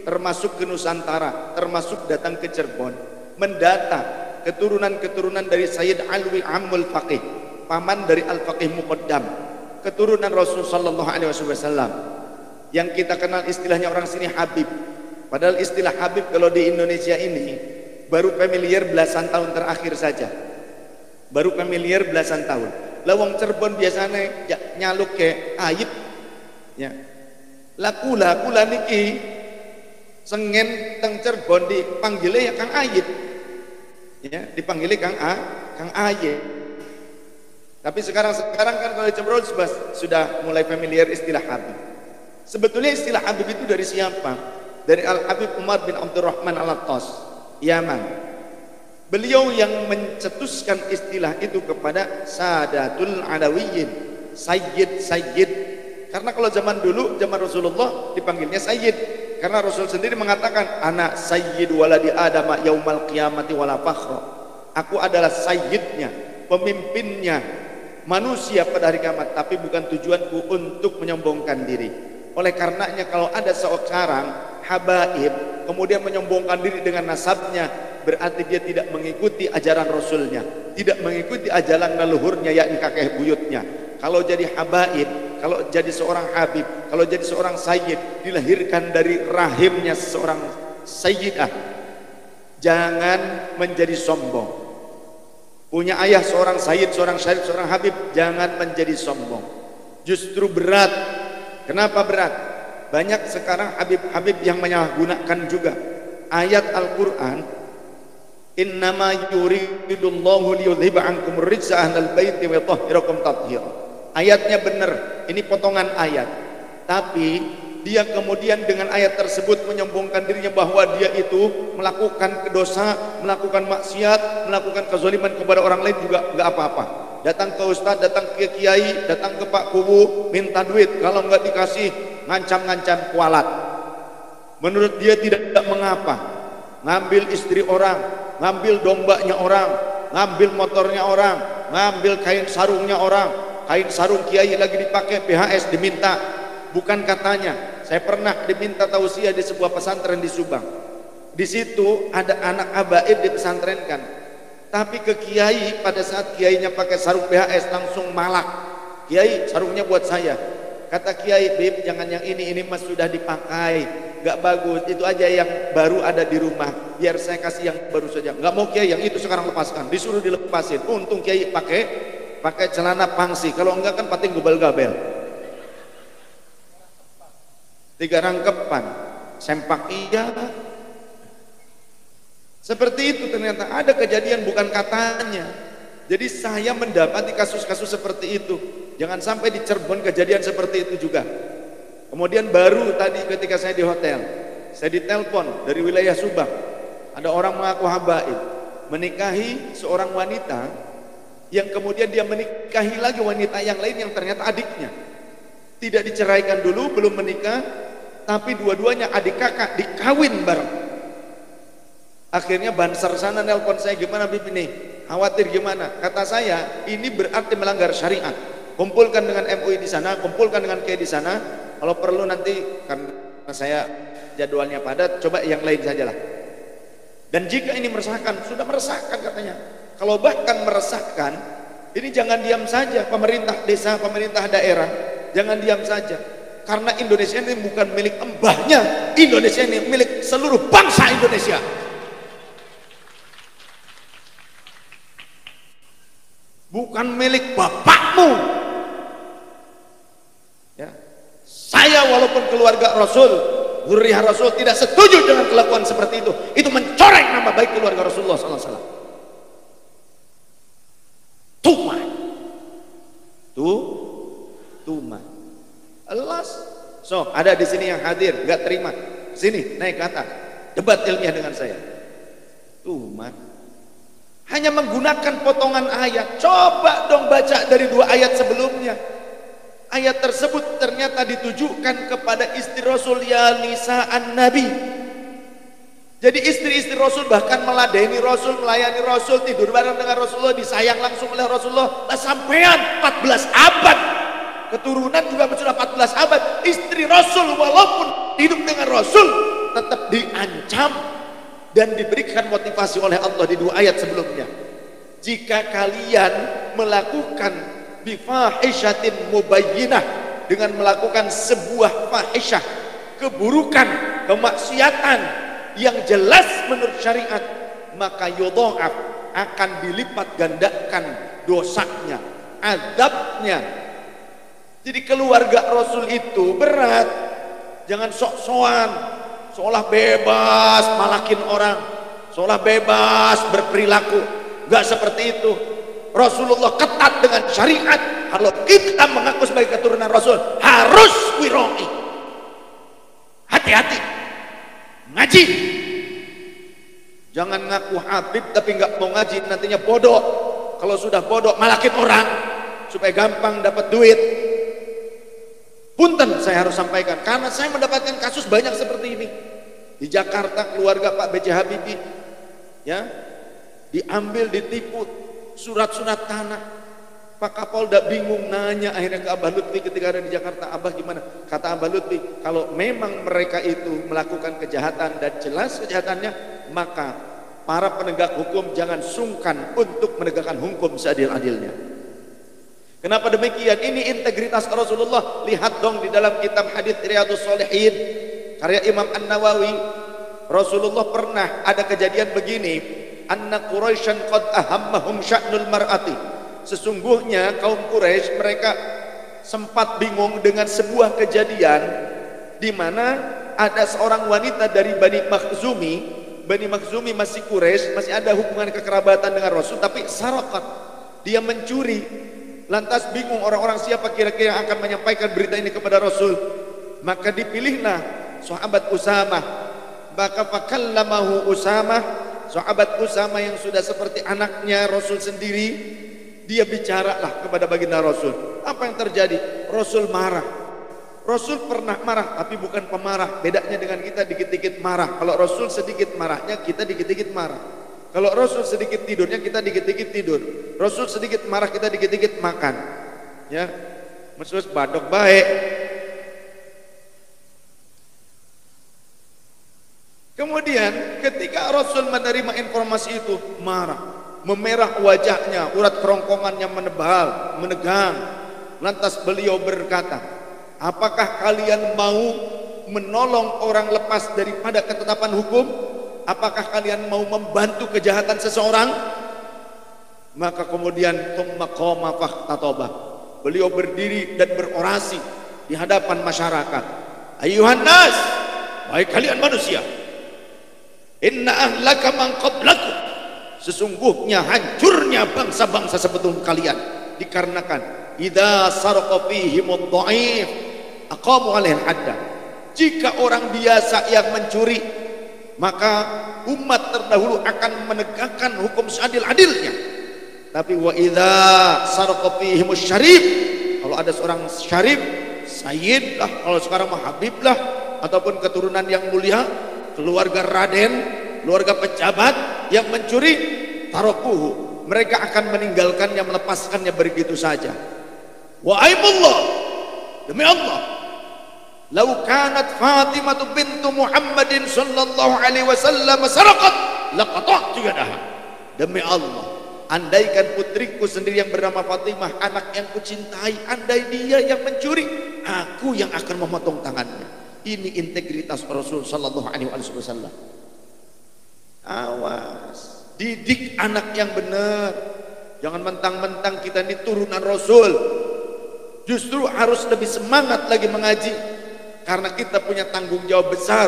termasuk ke Nusantara, termasuk datang ke Cirebon, mendata keturunan-keturunan dari Sayyid Alwi Ammul Faqih, paman dari Al-Faqih Muqaddam, keturunan Rasul sallallahu alaihi wasallam, yang kita kenal istilahnya orang sini Habib. Padahal istilah Habib kalau di Indonesia ini baru familiar belasan tahun terakhir saja. Baru familiar belasan tahun. Lawang Cirebon biasanya nyaluk ke ayib ya. Kula niki sengen teng Cirebon dipanggilnya ya Kang Ayib. Ya, dipanggilnya Kang Ayib. Tapi sekarang kan kalau di Cirebon sudah mulai familiar istilah Habib. Sebetulnya istilah Habib itu dari siapa? Dari Al-Habib Umar bin Abdurrahman Al-Attas, Yaman. Beliau yang mencetuskan istilah itu kepada Sadatul Alawiyyin, Sayyid. Karena kalau zaman dulu, zaman Rasulullah dipanggilnya Sayyid. Karena Rasul sendiri mengatakan, anak Sayyid waladi Adam yaumal qiyamati wala fakhra. Aku adalah sayyidnya, pemimpinnya manusia pada hari kiamat, tapi bukan tujuanku untuk menyombongkan diri. Oleh karenanya kalau ada seorang habaib kemudian menyombongkan diri dengan nasabnya, berarti dia tidak mengikuti ajaran Rasulnya, tidak mengikuti ajaran leluhurnya yakni kakek buyutnya. Kalau jadi habaib, kalau jadi seorang habib, kalau jadi seorang sayyid, dilahirkan dari rahimnya seorang sayyidah, jangan menjadi sombong. Punya ayah seorang sayyid, seorang syarif, seorang habib, jangan menjadi sombong. Justru berat. Kenapa berat? Banyak sekarang habib-habib yang menyalahgunakan juga ayat Al-Quran, innama yuridullahu liyudhiba ankum rijsa ahlal baiti wa yutahhirakum tathhira. Ayatnya benar, ini potongan ayat, tapi dia kemudian dengan ayat tersebut menyombongkan dirinya bahwa dia itu melakukan dosa, melakukan maksiat, melakukan kezaliman kepada orang lain juga nggak apa-apa. Datang ke ustadz, datang ke kiai, datang ke Pak Kubu, minta duit, kalau nggak dikasih ngancam-ngancam kualat. Menurut dia tidak mengapa. Ngambil istri orang, ngambil dombanya orang, ngambil motornya orang, ngambil kain sarungnya orang. Kain sarung kiai lagi dipakai, PHS diminta. Bukan katanya, saya pernah diminta tausiah di sebuah pesantren di Subang. Di situ ada anak habaib dipesantrenkan, tapi ke kiai pada saat kiainya pakai sarung PHS langsung malak. Kiai, sarungnya buat saya. Kata kiai, beb jangan yang ini mas sudah dipakai, gak bagus, itu aja yang baru ada di rumah, biar saya kasih yang baru saja. Gak mau kiai, yang itu sekarang lepaskan. Disuruh dilepasin. Untung kiai pakai celana pangsi, kalau enggak kan pating gobel-gabel. 3 rangkepan, sempak iya. Seperti itu ternyata ada kejadian bukan katanya. Jadi saya mendapati kasus-kasus seperti itu. Jangan sampai di Cirebon kejadian seperti itu juga. Kemudian baru tadi ketika saya di hotel, saya ditelepon dari wilayah Subang. Ada orang mengaku habaib menikahi seorang wanita yang kemudian dia menikahi lagi wanita yang lain yang ternyata adiknya. Tidak diceraikan dulu, belum menikah, tapi dua-duanya adik kakak dikawin bareng. Akhirnya Banser sana nelpon saya, gimana Bib ini? Khawatir gimana? Kata saya, ini berarti melanggar syariat. Kumpulkan dengan MUI di sana, kumpulkan dengan KI di sana. Kalau perlu nanti, karena saya jadwalnya padat, coba yang lain sajalah. Dan jika ini meresahkan, sudah meresahkan katanya. Kalau bahkan meresahkan, ini jangan diam saja. Pemerintah desa, pemerintah daerah, jangan diam saja. Karena Indonesia ini bukan milik embahnya, Indonesia ini milik seluruh bangsa Indonesia. Bukan milik bapakmu. Ya. Saya walaupun keluarga Rasul, zuriyah Rasul, tidak setuju dengan kelakuan seperti itu. Itu mencoreng nama baik keluarga Rasulullah SAW. Tuma. Alas. So, ada di sini yang hadir, nggak terima. Sini, naik ke atas. Debat ilmiah dengan saya. Tuma. Hanya menggunakan potongan ayat. Coba dong baca dari 2 ayat sebelumnya. Ayat tersebut ternyata ditujukan kepada istri Rasul, ya nisa'an Nabi. Jadi istri-istri Rasul bahkan meladeni Rasul, melayani Rasul, tidur bareng dengan Rasulullah, disayang langsung oleh Rasulullah. Lah sampean 14 abad. Keturunan juga sudah 14 abad. Istri Rasul walaupun hidup dengan Rasul tetap diancam dan diberikan motivasi oleh Allah di 2 ayat sebelumnya. Jika kalian melakukan bifahishatin mubayyinah, dengan melakukan sebuah fahisyah, keburukan, kemaksiatan yang jelas menurut syariat, maka yudha'af, akan dilipat gandakan dosanya. azabnya. Jadi keluarga Rasul itu berat. Jangan sok-sokan, seolah bebas malakin orang, seolah bebas berperilaku. Gak seperti itu. Rasulullah ketat dengan syariat. Kalau kita mengaku sebagai keturunan Rasul, harus wiroi. Hati-hati, ngaji. Jangan ngaku Habib tapi nggak mau ngaji, nantinya bodoh. Kalau sudah bodoh malakin orang supaya gampang dapat duit. Punten saya harus sampaikan, karena saya mendapatkan kasus banyak seperti ini. Di Jakarta keluarga Pak B.J. Habibie ya, diambil, ditipu surat-surat tanah. Pak Kapolda bingung, nanya akhirnya ke Abah Lutfi ketika ada di Jakarta, Abah gimana? Kata Abah Lutfi, kalau memang mereka itu melakukan kejahatan dan jelas kejahatannya, maka para penegak hukum jangan sungkan untuk menegakkan hukum seadil-adilnya. Kenapa demikian? Ini integritas Rasulullah. Lihat dong di dalam kitab hadits Riyadhus Shalihin karya Imam An-Nawawi, Rasulullah pernah ada kejadian begini, anna Quraisyan qad ahammahum sya'nul mar'ati. Sesungguhnya kaum Quraisy mereka sempat bingung dengan sebuah kejadian di mana ada seorang wanita dari Bani Makhzumi. Bani Makhzumi masih Quraisy, masih ada hubungan kekerabatan dengan Rasul, tapi sarakat, dia mencuri. Lantas bingung orang-orang siapa kira-kira yang akan menyampaikan berita ini kepada Rasul. Maka dipilihlah sahabat Usamah. Maka fakallamahu Usamah, sahabat Usamah yang sudah seperti anaknya Rasul sendiri. Dia bicaralah kepada baginda Rasul. Apa yang terjadi? Rasul marah. Rasul pernah marah, tapi bukan pemarah. Bedanya dengan kita dikit-dikit marah. Kalau Rasul sedikit marahnya, kita dikit-dikit marah. Kalau Rasul sedikit tidurnya, kita dikit-dikit tidur. Rasul sedikit marah, kita dikit-dikit makan. Ya, maksudnya badok baik. Kemudian ketika Rasul menerima informasi itu, marah, memerah wajahnya, urat kerongkongannya menebal, menegang. Lantas beliau berkata, apakah kalian mau menolong orang lepas daripada ketetapan hukum? Apakah kalian mau membantu kejahatan seseorang? Maka kemudian beliau berdiri dan berorasi di hadapan masyarakat. Ayuhan nas, wahai kalian manusia, inna ahlaka man qablakum, sesungguhnya hancurnya bangsa-bangsa sebelum kalian dikarenakan idza saraqa fihimud dhaif aqamu alaihi hadda. Jika orang biasa yang mencuri, maka umat terdahulu akan menegakkan hukum seadil-adilnya. Tapi wa idza saraqa fihimus syarif, kalau ada seorang syarif, sayyid lah, kalau sekarang mah habib lah, ataupun keturunan yang mulia, keluarga raden, keluarga pejabat yang mencuri, tarokuhu, mereka akan meninggalkannya, melepaskannya begitu saja. Wa aimullah, demi Allah, lau kanat Fatimah bintu Muhammadin sallallahu alaihi wasallam saraqat laqata'tu yadaha. Demi Allah, andaikan putriku sendiri yang bernama Fatimah, anak yang kucintai, andai dia yang mencuri, aku yang akan memotong tangannya. Ini integritas Rasul sallallahu alaihi wasallam. Awas, didik anak yang benar. Jangan mentang-mentang kita ini turunan Rasul, justru harus lebih semangat lagi mengaji, karena kita punya tanggung jawab besar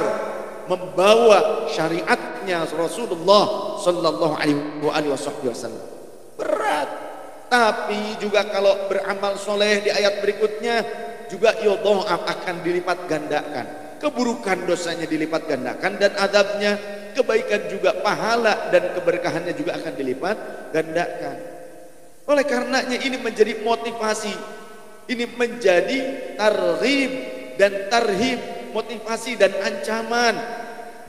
membawa syariatnya Rasulullah sallallahu alaihi wasallam. Berat, tapi juga kalau beramal soleh di ayat berikutnya juga yudha'af, akan dilipat gandakan. Keburukan dosanya dilipat gandakan, dan adabnya, kebaikan juga, pahala dan keberkahannya juga akan dilipat gandakan. Oleh karenanya ini menjadi motivasi, ini menjadi targhib dan tarhib, motivasi dan ancaman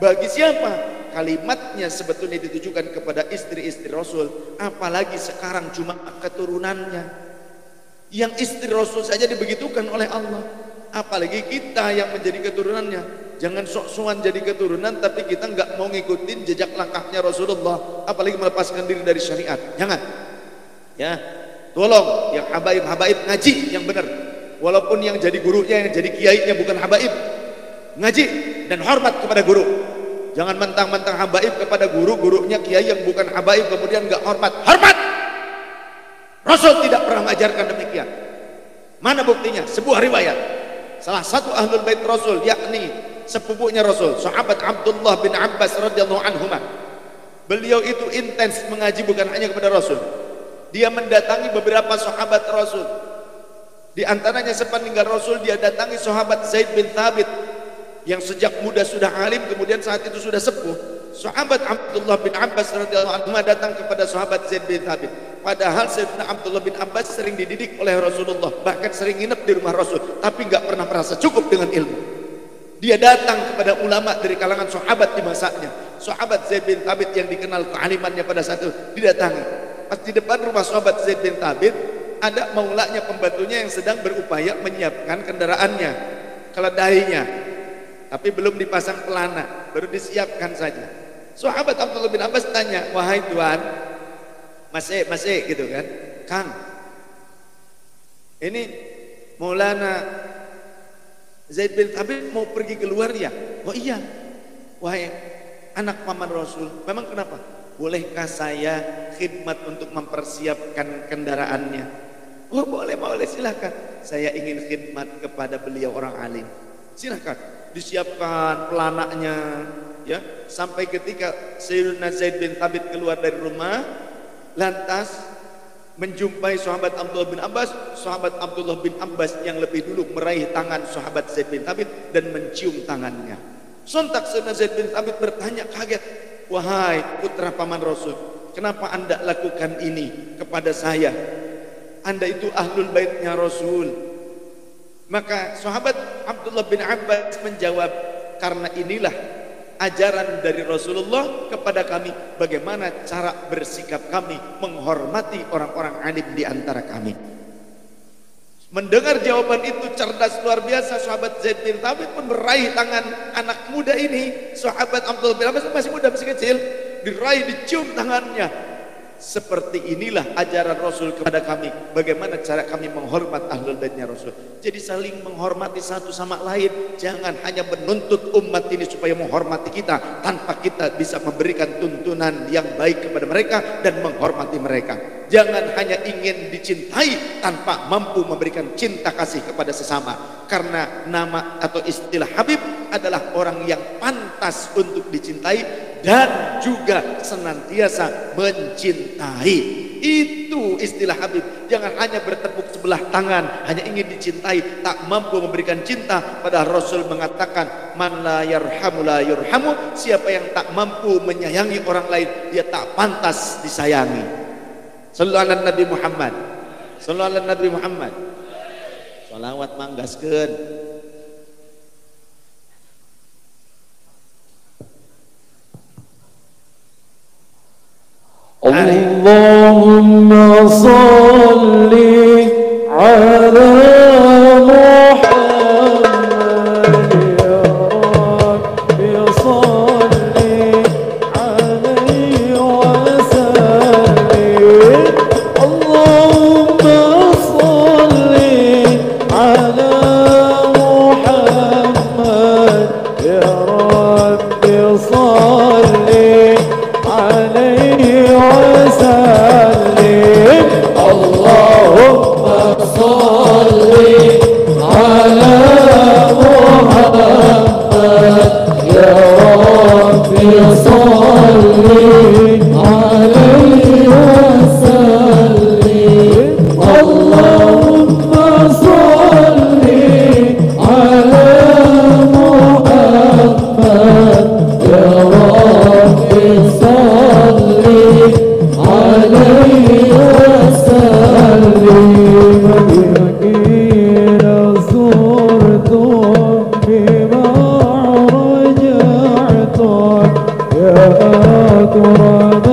bagi siapa? Kalimatnya sebetulnya ditujukan kepada istri-istri Rasul, apalagi sekarang cuma keturunannya. Yang istri Rasul saja dibegitukan oleh Allah, apalagi kita yang menjadi keturunannya. Jangan sok-sokan jadi keturunan tapi kita nggak mau ngikutin jejak langkahnya Rasulullah, apalagi melepaskan diri dari syariat. Jangan. Ya, tolong yang habaib ngaji yang benar. Walaupun yang jadi gurunya, yang jadi kiainya bukan habaib, ngaji dan hormat kepada guru. Jangan mentang-mentang habaib kepada guru, gurunya kiai yang bukan habaib kemudian nggak hormat. Hormat Rasul tidak pernah mengajarkan demikian. Mana buktinya? Sebuah riwayat, salah satu ahlul bait Rasul, yakni sepupunya Rasul, sahabat Abdullah bin Abbas radhiyallahu anhuma. Beliau itu intens mengaji bukan hanya kepada Rasul. Dia mendatangi beberapa sahabat Rasul. Di antaranya sepeninggal Rasul dia datangi sahabat Zaid bin Thabit yang sejak muda sudah alim, kemudian saat itu sudah sepuh. Sahabat Abdullah bin Abbas radhiyallahu anhu datang kepada sahabat Zaid bin Thabit. Padahal Sayyidina Abdullah bin Abbas sering dididik oleh Rasulullah, bahkan sering nginep di rumah Rasul, tapi nggak pernah merasa cukup dengan ilmu. Dia datang kepada ulama dari kalangan sahabat di masanya. Sahabat Zaid bin Thabit yang dikenal kealimannya pada saat itu didatangi. Pas di depan rumah sahabat Zaid bin Thabit, ada maulanya, pembantunya yang sedang berupaya menyiapkan kendaraannya, keledainya, tapi belum dipasang pelana, baru disiapkan saja. Sahabat Abdullah bin Abbas tanya, wahai tuan, masih gitu kan, Kang, ini Maulana Zaid bin Thabit mau pergi keluar ya? Oh iya. Wahai anak paman Rasul, memang kenapa? Bolehkah saya khidmat untuk mempersiapkan kendaraannya? Oh boleh silahkan. Saya ingin khidmat kepada beliau orang alim. Silahkan. Disiapkan pelanaknya, ya, sampai ketika Sayyidina Zaid bin Thabit keluar dari rumah, lantas menjumpai sahabat Abdullah bin Abbas. Sahabat Abdullah bin Abbas yang lebih dulu meraih tangan sahabat Zaid bin Thabit dan mencium tangannya. Sontak Sayyidina Zaid bin Thabit bertanya kaget, wahai putra paman Rasul, kenapa anda lakukan ini kepada saya? Anda itu ahlul baitnya Rasul. Maka sahabat Abdullah bin Abbas menjawab, karena inilah ajaran dari Rasulullah kepada kami, bagaimana cara bersikap kami menghormati orang-orang alim di antara kami. Mendengar jawaban itu cerdas luar biasa, sahabat Zaid bin Thabit pun meraih tangan anak muda ini. Sahabat Abdullah bin Abbas masih muda, masih kecil, diraih, dicium tangannya. Seperti inilah ajaran Rasul kepada kami, bagaimana cara kami menghormat ahlul baitnya Rasul. Jadi saling menghormati satu sama lain. Jangan hanya menuntut umat ini supaya menghormati kita tanpa kita bisa memberikan tuntunan yang baik kepada mereka dan menghormati mereka. Jangan hanya ingin dicintai tanpa mampu memberikan cinta kasih kepada sesama. Karena nama atau istilah Habib adalah orang yang pantas untuk dicintai dan juga senantiasa mencintai. Itu istilah Habib. Jangan hanya bertepuk sebelah tangan, hanya ingin dicintai, tak mampu memberikan cinta. Padahal Rasul mengatakan, man la yarhamu la yurhamu. Siapa yang tak mampu menyayangi orang lain, dia tak pantas disayangi. Sallallahu alaihi Nabi Muhammad. Sallallahu alaihi Nabi Muhammad. Salawat manggaskeun. Allahumma salli ala Muhammad ya Rabbi salli alaihi wa sallim. Allahumma salli ala Muhammad ya Rabbi salli alaihi وسلم. اللهم صل على محمد يا رب صل عليه وسلم. اللهم صل على محمد يا رب صل عليه وسلم. يقين زرت بما رجعت يا أكرم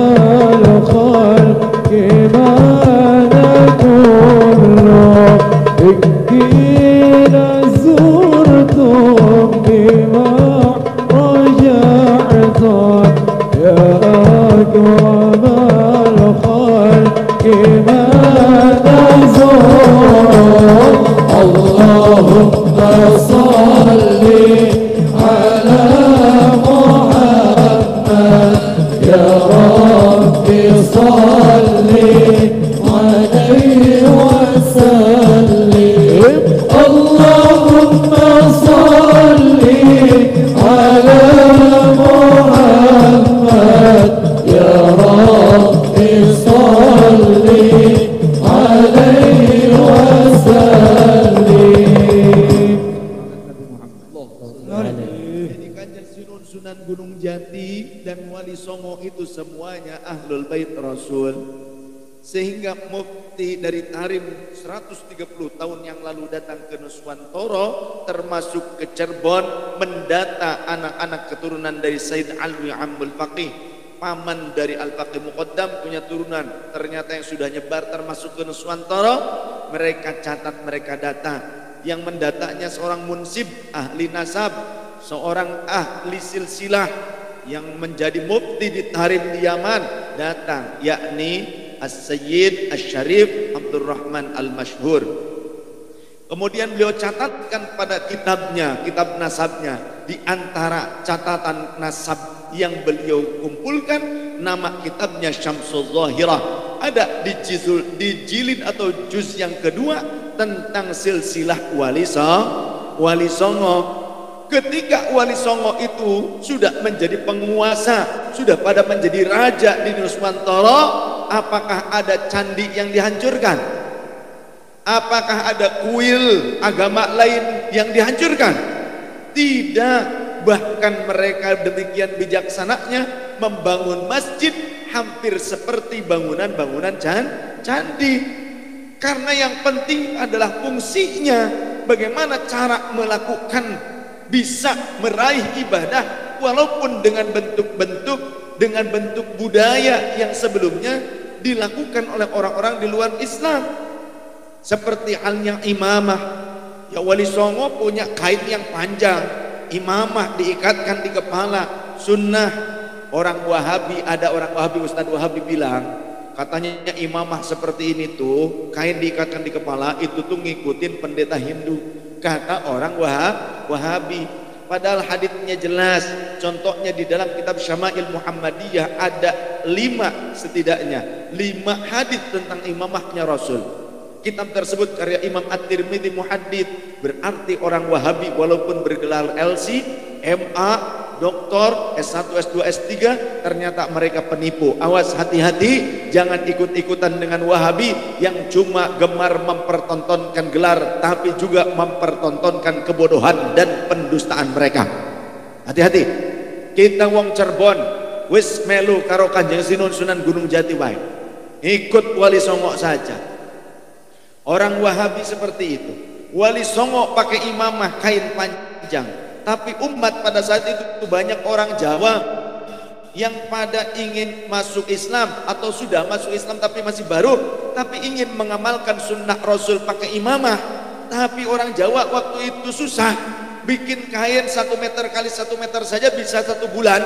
dan wali songo itu semuanya ahlul bait Rasul. Sehingga mufti dari Tarim 130 tahun yang lalu datang ke Nuswantoro, termasuk ke Cirebon, mendata anak-anak keturunan dari Said Alwi Ambul Faqih, paman dari Al-Faqih Muqaddam, punya turunan. Ternyata yang sudah nyebar termasuk ke Nuswantoro, mereka catat, mereka data. Yang mendatanya seorang munsib, ahli nasab, seorang ahli silsilah yang menjadi mufti di Tarim di Yaman datang, yakni As-Sayyid Asy-Syarif Abdurrahman Al-Masyhur. Kemudian beliau catatkan pada kitabnya, kitab nasabnya, di antara catatan nasab yang beliau kumpulkan, nama kitabnya Syamsul Zahirah. Ada di jilid atau juz yang kedua tentang silsilah wali songo. Ketika wali songo itu sudah menjadi penguasa, sudah pada menjadi raja di Nuswantoro, apakah ada candi yang dihancurkan? Apakah ada kuil agama lain yang dihancurkan? Tidak. Bahkan mereka demikian bijaksananya membangun masjid hampir seperti bangunan-bangunan candi. Karena yang penting adalah fungsinya, bagaimana cara melakukan bisa meraih ibadah walaupun dengan bentuk budaya yang sebelumnya dilakukan oleh orang-orang di luar Islam. Seperti halnya imamah, ya wali songo punya kain yang panjang, imamah diikatkan di kepala, sunnah. Orang Wahabi, ada orang Wahabi, Ustadz Wahabi bilang, katanya imamah seperti ini tuh, kain diikatkan di kepala, itu tuh ngikutin pendeta Hindu. Kata orang Wahabi. Padahal haditsnya jelas. Contohnya di dalam kitab Syama'il Muhammadiyah ada 5 setidaknya 5 hadits tentang imamahnya Rasul. Kitab tersebut karya Imam At-Tirmidzi Muhaddits. Berarti orang Wahabi walaupun bergelar LC, MA, doktor, S1, S2, S3, ternyata mereka penipu. Awas, hati-hati, jangan ikut-ikutan dengan Wahabi yang cuma gemar mempertontonkan gelar, tapi juga mempertontonkan kebodohan dan pendustaan mereka. Hati-hati. Kita wong Cirebon wis melu karo Kanjeng Sinun Sunan Gunung Jati wae. Ikut wali songo saja. Orang Wahabi seperti itu. Wali songo pakai imamah kain panjang. Tapi umat pada saat itu banyak orang Jawa yang pada ingin masuk Islam atau sudah masuk Islam tapi masih baru, tapi ingin mengamalkan sunnah Rasul pakai imamah. Tapi orang Jawa waktu itu susah, bikin kain 1 meter kali 1 meter saja bisa 1 bulan.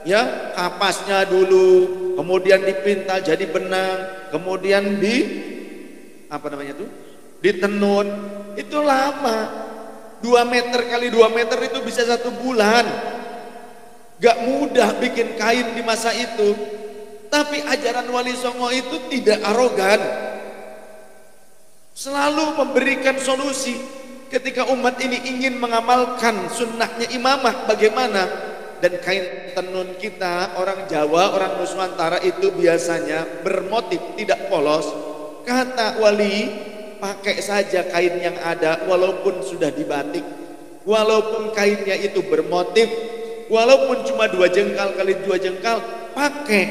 Ya, kapasnya dulu, kemudian dipintal jadi benang, kemudian ditenun. Itu lama. 2 meter kali 2 meter itu bisa 1 bulan. Gak mudah bikin kain di masa itu. Tapi ajaran wali songo itu tidak arogan, selalu memberikan solusi. Ketika umat ini ingin mengamalkan sunnahnya imamah, bagaimana? Dan kain tenun kita orang Jawa, orang Nuswantara itu biasanya bermotif, tidak polos. Kata wali, pakai saja kain yang ada walaupun sudah dibatik, walaupun kainnya itu bermotif, walaupun cuma 2 jengkal kali 2 jengkal, pakai,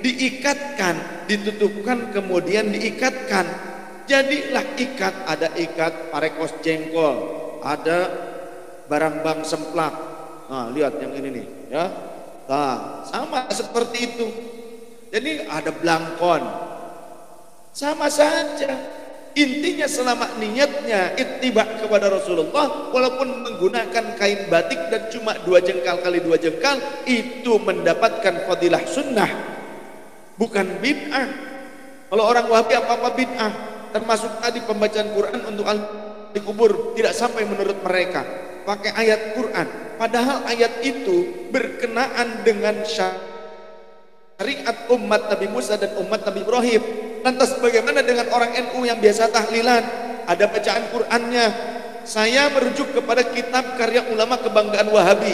diikatkan, ditutupkan, kemudian diikatkan. Jadilah ikat, ada ikat parekos jengkol, ada barang bang semplak. Nah, lihat yang ini nih, ya. Nah, sama seperti itu. Jadi ada belangkon. Sama saja. Intinya selama niatnya ittiba kepada Rasulullah, walaupun menggunakan kain batik dan cuma 2 jengkal kali 2 jengkal, itu mendapatkan fadilah sunnah, bukan bid'ah. Kalau orang Wahabi apa-apa bid'ah, termasuk tadi pembacaan Quran untuk ahli kubur, tidak sampai menurut mereka. Pakai ayat Quran, padahal ayat itu berkenaan dengan syariat umat Nabi Musa dan umat Nabi Ibrahim. Lantas bagaimana dengan orang NU yang biasa tahlilan? Ada bacaan Qur'annya. Saya merujuk kepada kitab karya ulama kebanggaan Wahabi.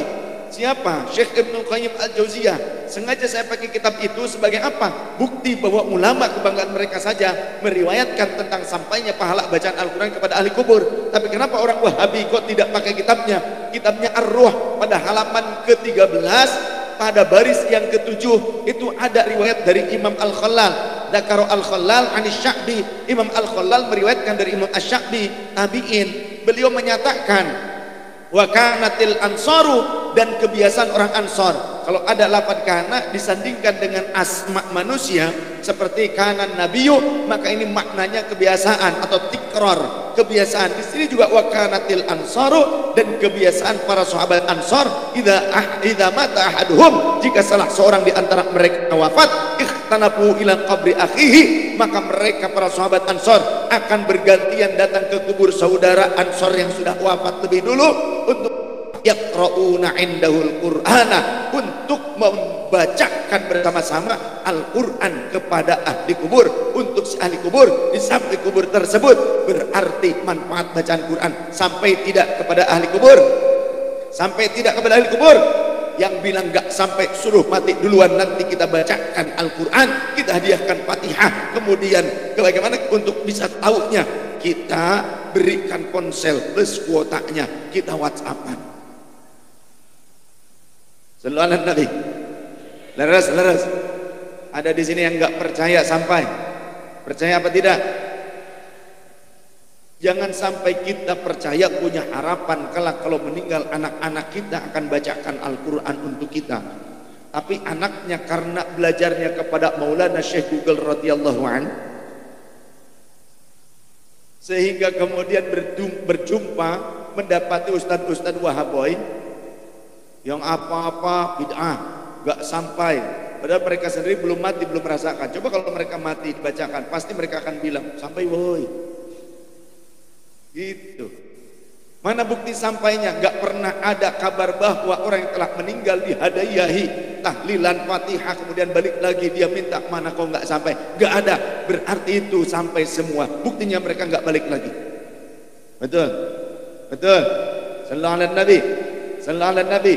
Siapa? Syekh Ibnu Qayyim Al-Jauziyah. Sengaja saya pakai kitab itu sebagai apa? Bukti bahwa ulama kebanggaan mereka saja meriwayatkan tentang sampainya pahala bacaan Al-Quran kepada ahli kubur. Tapi kenapa orang Wahabi kok tidak pakai kitabnya? Kitabnya Ar-Ruh pada halaman ke-13 pada baris yang ketujuh itu ada riwayat dari Imam Al-Khallal. Dzakara Al-Khallal anis Sya'bi. Imam Al-Khallal meriwayatkan dari Imam Asy-Sya'bi tabi'in. Beliau menyatakan wa kanatil ansaru, dan kebiasaan orang Ansor. Kalau ada lafaz kana disandingkan dengan asma manusia seperti kanan nabiyyu, maka ini maknanya kebiasaan atau tikror, kebiasaan. Di sini juga wa kanatil ansaru, dan kebiasaan para sahabat Ansor idza mata ahaduhum, jika salah seorang di antara mereka wafat, ikhtanafu ila qabri akhihi, maka mereka para sahabat Ansor akan bergantian datang ke kubur saudara Ansor yang sudah wafat lebih dulu untuk yaqra'una indahul qur'ana, untuk membacakan bersama-sama Al-Quran kepada ahli kubur. Untuk si ahli kubur di samping kubur tersebut, berarti manfaat bacaan Quran sampai tidak kepada ahli kubur, sampai tidak kepada ahli kubur. Yang bilang gak sampai suruh mati duluan, nanti kita bacakan Al-Quran, kita hadiahkan Fatihah. Kemudian bagaimana untuk bisa taunya, kita berikan ponsel plus kuotanya, kita WhatsAppan. Sallallahu alaihi Nabi. Leres. Ada di sini yang nggak percaya sampai. Percaya apa tidak? Jangan sampai kita percaya punya harapan kalau meninggal anak-anak kita akan bacakan Al-Quran untuk kita. Tapi anaknya karena belajarnya kepada Maulana Syekh Google radhiyallahu an, sehingga kemudian berjumpa mendapati ustadz-ustadz Wahaboy yang apa-apa bid'ah, gak sampai, padahal mereka sendiri belum mati, belum merasakan. Coba kalau mereka mati dibacakan, pasti mereka akan bilang sampai woi gitu. Mana bukti sampainya? Gak pernah ada kabar bahwa orang yang telah meninggal dihadayahi tahlilan Fatihah kemudian balik lagi dia minta, mana kau gak sampai? Gak ada. Berarti itu sampai semua. Buktinya mereka gak balik lagi. Betul? Sallallahu alaihi Nabi. Sallallahu alaihi Nabi.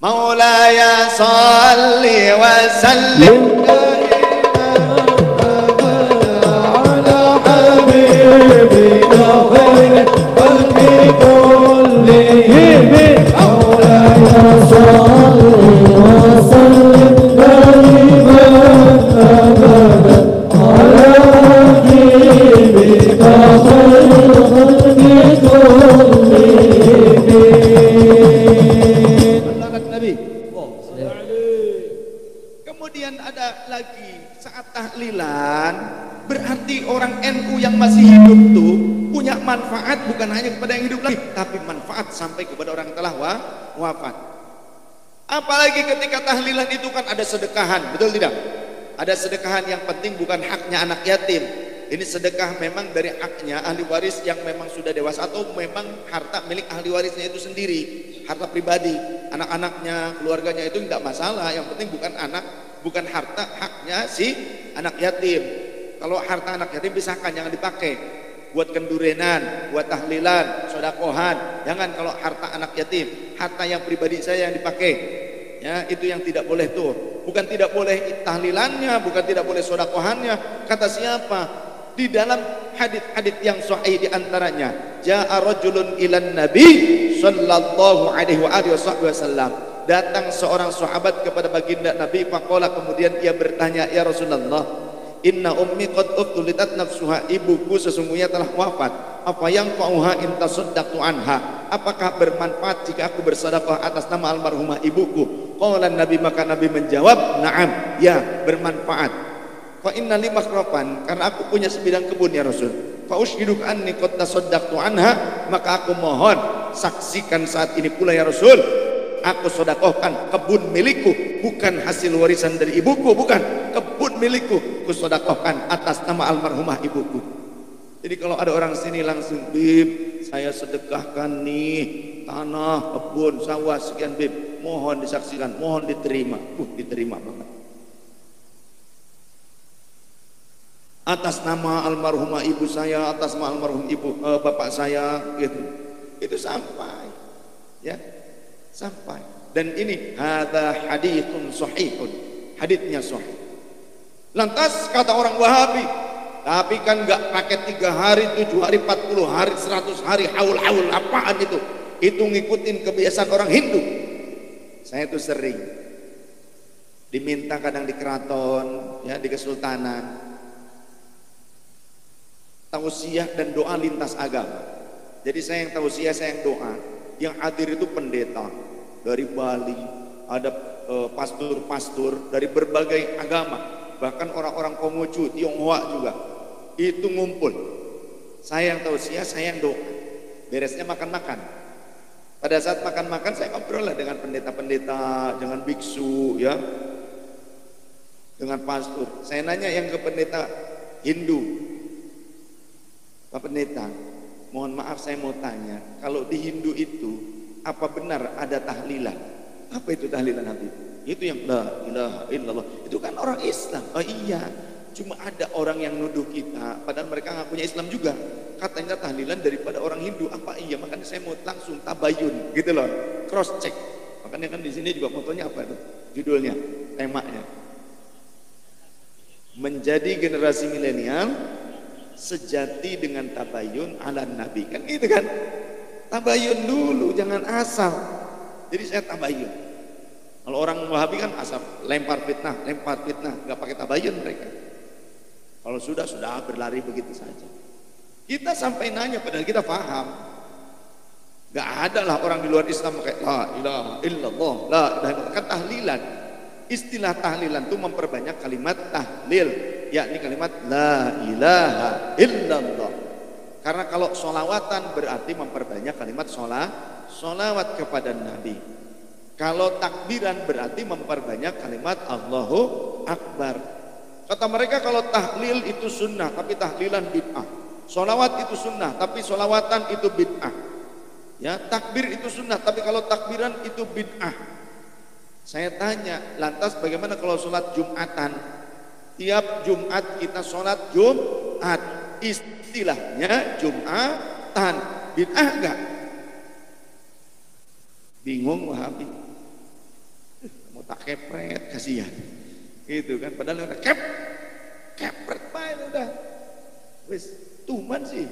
Maulaya salli wa sallim على حبيبك خير خلق كلهم مولاي صل وسلم دائما ابدا على حبيبك خير خلق كلهم. Kemudian ada lagi saat tahlilan, berarti orang NU yang masih hidup tuh punya manfaat bukan hanya kepada yang hidup lagi, tapi manfaat sampai kepada orang yang telah wafat. Apalagi ketika tahlilan itu kan ada sedekahan, betul tidak? Ada sedekahan yang penting bukan haknya anak yatim. Ini sedekah memang dari haknya ahli waris yang memang sudah dewasa, atau memang harta milik ahli warisnya itu sendiri, harta pribadi, anak-anaknya, keluarganya, itu tidak masalah. Yang penting bukan harta haknya si anak yatim. Kalau harta anak yatim pisahkan, jangan dipakai buat kendurenan, buat tahlilan, sodakohan. Jangan kalau harta anak yatim, harta yang pribadi saya yang dipakai. Ya, itu yang tidak boleh tuh. Bukan tidak boleh tahlilannya, bukan tidak boleh sodakohannya. Kata siapa? Di dalam hadits-hadits yang sahih di antaranya, ja'a rajulun ilan nabi sallallahu alaihi wasallam. Datang seorang sahabat kepada baginda Nabi, faqala, kemudian ia bertanya, ya Rasulullah, inna ummi qad uqtulitat nafsuha, ibuku sesungguhnya telah wafat, apa yang fa'uha in tasaddaqtu anha, apakah bermanfaat jika aku bersedekah atas nama almarhumah ibuku? Qala Nabi, maka Nabi menjawab, na'am, ya, bermanfaat. Fa inna li makhrafan, karena aku punya sebidang kebun ya Rasul. Fa ushiduka anni qad tasaddaqtu anha, maka aku mohon saksikan saat ini pula ya Rasul, aku sedekahkan kebun milikku, bukan hasil warisan dari ibuku, bukan, kebun milikku aku sedekahkan atas nama almarhumah ibuku. Jadi kalau ada orang sini langsung, bib, saya sedekahkan nih tanah, kebun, sawah sekian bib, mohon disaksikan, mohon diterima. Diterima banget. Atas nama almarhumah ibu saya, atas nama almarhum bapak saya, gitu. Itu sampai, ya, sampai. Dan ini hadza haditsun sahihun, haditsnya sahih. Lantas kata orang Wahabi, tapi kan nggak pakai 3 hari, 7 hari, 40 hari, 100 hari, haul apaan itu? Itu ngikutin kebiasaan orang Hindu. saya tuh sering diminta kadang di keraton, ya di kesultanan, tausiah dan doa lintas agama. Jadi saya yang tausiah, saya yang doa. Yang hadir itu pendeta dari Bali, ada pastor-pastor dari berbagai agama, bahkan orang-orang Konghucu, Tionghoa juga. Itu ngumpul. Saya yang tausiah, saya yang doa. Beresnya makan-makan. Pada saat makan-makan saya ngobrol lah dengan pendeta-pendeta, dengan biksu, ya, dengan pastor. Saya nanya yang ke pendeta Hindu, Pak Pendeta, mohon maaf saya mau tanya, kalau di Hindu itu apa benar ada tahlilan? Apa itu tahlilan Habib? Itu yang la ilaha illallah. Itu kan orang Islam. Oh iya, cuma ada orang yang nuduh kita, padahal mereka ngakunya Islam juga. Katanya tahlilan daripada orang Hindu. Apa iya? Makanya saya mau langsung tabayun, gitu loh, cross check. Makanya kan di sini juga fotonya apa itu? Judulnya, temanya. Menjadi generasi milenial sejati dengan tabayun ala nabi, kan gitu kan? Tabayun dulu, jangan asal. Jadi saya tabayun. Kalau orang Wahabi kan asal lempar fitnah, nggak pakai tabayun mereka. Kalau sudah berlari begitu saja. Kita sampai nanya padahal kita paham. Gak ada lah orang di luar Islam pakai la ilaha illallah, la ilaha illallah. Kan tahlilan. Istilah tahlilan itu memperbanyak kalimat tahlil, yakni kalimat la ilaha illallah. Karena kalau sholawatan berarti memperbanyak kalimat sholawat kepada Nabi. Kalau takbiran berarti memperbanyak kalimat Allahu Akbar. Kata mereka kalau tahlil itu sunnah tapi tahlilan bid'ah. Sholawat itu sunnah tapi sholawatan itu bid'ah. Ya, takbir itu sunnah tapi kalau takbiran itu bid'ah. Saya tanya, lantas bagaimana kalau sholat Jumatan? Tiap Jumat kita sholat Jumat, istilahnya Jumatan, bid'ah enggak? Bingung Wahabi, mau tak kepret, kasihan gitu kan, padahal udah kepret main udah wis tuman sih.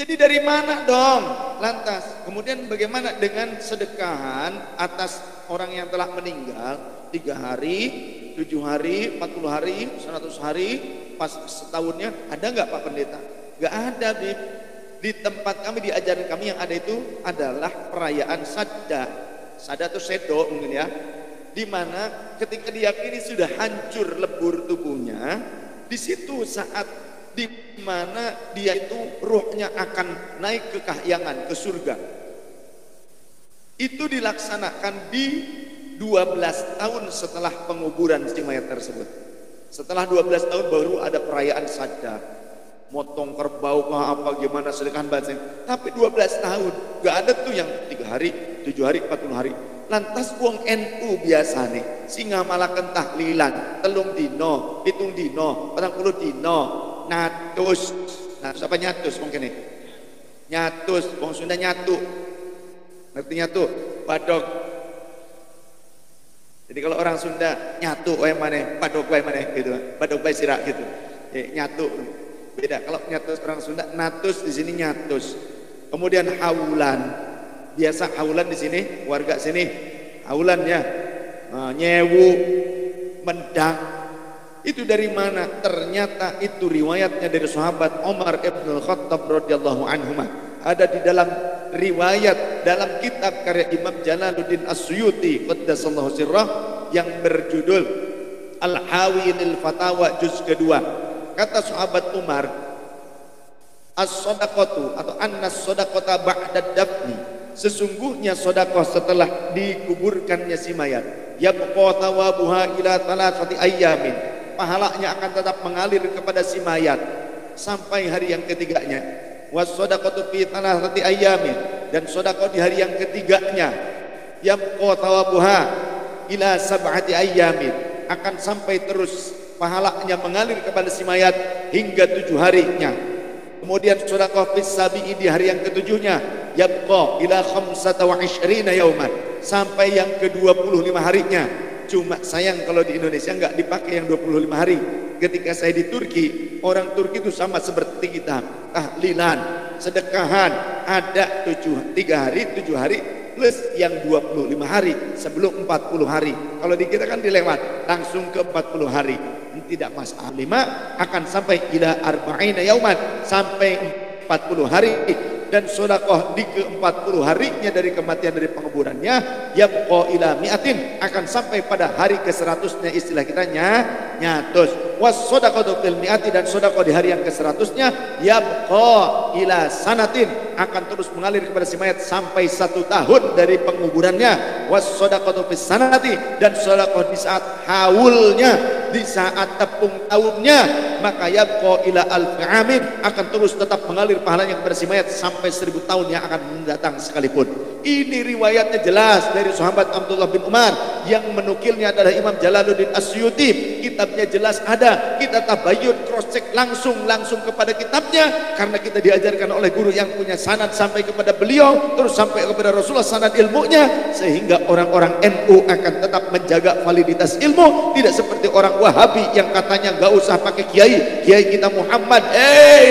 Jadi dari mana dong lantas? Kemudian bagaimana dengan sedekahan atas orang yang telah meninggal 3 hari, 7 hari, 40 hari, 100 hari, pas setahunnya, ada nggak Pak Pendeta? Nggak ada, Bib. Di tempat kami, di ajaran kami yang ada itu adalah perayaan Sadda. Sadda itu sedo mungkin ya. Di mana ketika diyakini sudah hancur lebur tubuhnya, di situ saat di mana dia itu ruhnya akan naik ke kahyangan, ke surga. Itu dilaksanakan di 12 tahun setelah penguburan si mayat tersebut. Setelah 12 tahun baru ada perayaan Sadda. Motong kerbau apa gimana sedekah bahasa. Tapi 12 tahun gak ada tuh yang 3 hari, 7 hari, 40 hari. Lantas uang NU biasa nih singa malakan tahlilan telung dino, hitung dino, 40 dino, natus apa nyatus mungkin nih, nyatus uang Sunda nyatu, ngerti nyatu? Badok. Jadi kalau orang Sunda nyatu wae maneh, badok wae maneh gitu, badok wae sirak gitu, nyatu beda. Kalau nyatus orang Sunda, natus di sini nyatus. Kemudian haulan, biasa haulan di sini warga sini haulan ya, nyewu, mendang. Itu dari mana? Ternyata itu riwayatnya dari sahabat Umar ibn Khattab radhiyallahu anhu. Ada di dalam riwayat dalam kitab karya Imam Jalaluddin As-Suyuti qaddasallahu sirrah yang berjudul Al-Hawi lil Fatawa juz kedua. Kata sahabat Umar, as-sadaqatu atau annas-sadaqata ba'da dafni, sesungguhnya sedekah setelah dikuburkannya si mayat, yabqa thawabuha ila 3 ayyamin, pahalanya akan tetap mengalir kepada si mayat sampai hari yang ketiganya. Was-sadaqatu fi 3 ayyamin, dan sedekah di hari yang ketiganya, yabqa thawabuha ila 7 ayyamin, akan sampai terus pahalanya mengalir kepada si mayat hingga 7 harinya. Kemudian sedekah fis sabi'i di hari yang ketujuhnya, yabqa ila 25 yauman, sampai yang ke-25 harinya. Cuma sayang kalau di Indonesia nggak dipakai yang 25 hari. Ketika saya di Turki, orang Turki itu sama seperti kita, tahlilan, sedekahan, ada 3 hari, 7 hari, plus yang 25 hari sebelum 40 hari. Kalau di kita kan dilewat langsung ke 40 hari. Tidak masalah. 5 akan sampai ila arba'ina yauman, sampai 40 hari. Dan sedekah di ke-40 harinya dari kematian dari penguburannya, yabqa ila mi'atin, akan sampai pada hari ke-100-nya, istilah kita nyatus. Was shadaqatu fil mi'ati, dan sedekah di hari yang ke-100-nya yabqa ila sanatin, akan terus mengalir kepada si mayat sampai 1 tahun dari penguburannya. Was shadaqatu fis sanati, dan sedekah di saat haulnya, di saat tepung tahunnya, maka yabqa ila alfi amin, akan terus tetap mengalir pahalanya kepada si mayat sampai 1000 tahun yang akan mendatang sekalipun. Ini riwayatnya jelas dari sahabat Abdullah bin Umar, yang menukilnya adalah Imam Jalaluddin Asyuti. Kitabnya jelas ada, kita tabayyun cross check langsung kepada kitabnya, karena kita diajarkan oleh guru yang punya sanad sampai kepada beliau, terus sampai kepada Rasulullah sanad ilmunya, sehingga orang-orang NU akan tetap menjaga validitas ilmu, tidak seperti orang Wahabi yang katanya gak usah pakai kiai kita Muhammad.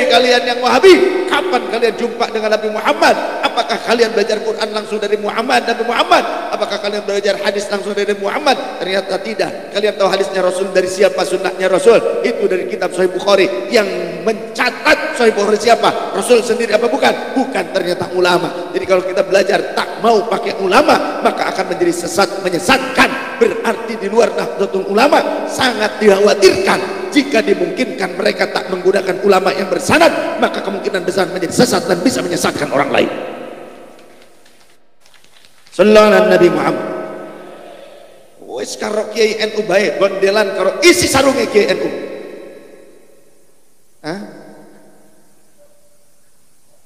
Kalian yang Wahabi, kapan kalian jumpa dengan Nabi Muhammad? Apakah kalian belajar Quran langsung dari Nabi Muhammad? Apakah kalian belajar hadis langsung dari Muhammad? Ternyata tidak. Kalian tahu hadisnya Rasul dari siapa, sunnahnya Rasul? Itu dari kitab Sahih Bukhari. Yang mencatat Sahih Bukhari siapa? Rasul sendiri apa bukan? Bukan, ternyata ulama. Jadi kalau kita belajar tak mau pakai ulama, maka akan menjadi sesat, menyesatkan. Berarti di luar Nahdlatul Ulama sangat dikhawatirkan. Jika dimungkinkan mereka tak menggunakan ulama yang bersanad, maka kemungkinan besar menjadi sesat dan bisa menyesatkan orang lain. Sallallahu alaihi Nabi Muhammad. Wis karo kiai NU bae gondelan karo isi sarunge kiai NU. Hah?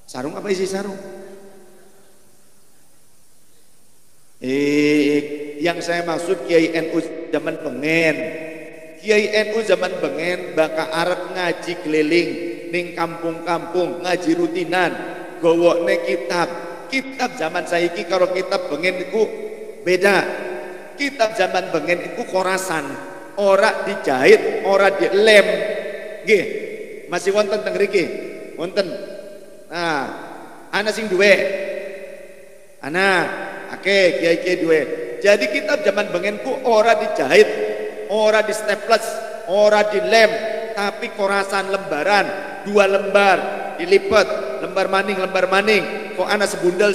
Sarung apa isi sarung? Yang saya maksud kiai NU zaman pengen. Kiai NU zaman bengen baka arep ngaji keliling ning kampung-kampung, ngaji rutinan, gowokne kitab zaman saiki karo kitab bengen iku beda. Kitab zaman bengen iku korasan, ora dijahit, ora dilem. Nggih, masih wonten teng mriki? Wonten. Nah, ana sing duwe. Ana akeh kiai-kiai duwe. Jadi kitab zaman bengen ku ora dijahit, ora di staples, ora dilem, tapi korasan lembaran, 2 lembar dilipat, lembar maning, kok ana sebundel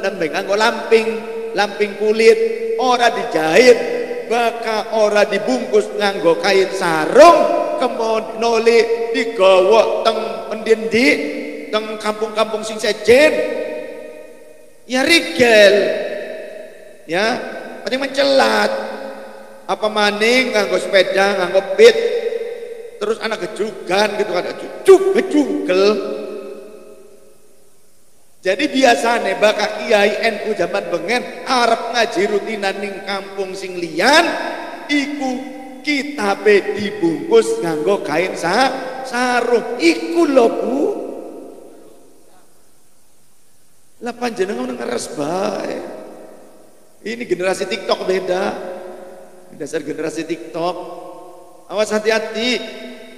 dan nganggo lamping kulit, ora dijahit, baka ora dibungkus nganggo kain sarung, kemudian noli digawa teng pendendi, teng kampung-kampung sing sejen, ya rigel, ya, paling mencelat. Apa maning nganggo sepeda, nganggo pit, terus anak gejugan gitu kan, gejungkel. Jadi biasane baka kiai NU zaman bengen arep ngaji rutinan ning kampung sing liyan, iku kitabe dibungkus nganggo kain sarung. Iku lho Bu. Lah panjenengan ngeres bae. Ini generasi TikTok beda. Dasar generasi TikTok, awas hati-hati.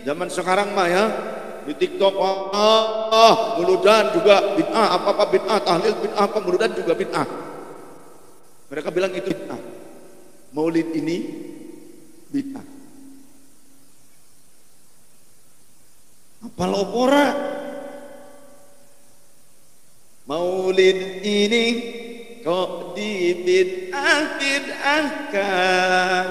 Zaman sekarang mah ya di TikTok, muludan juga bid'ah, apa bid'ah, tahlil bid'ah, muludan juga bid'ah. Mereka bilang itu bid'ah. Maulid ini bid'ah. Apa ora? Maulid ini kok dibid'ah-bid'ahkan.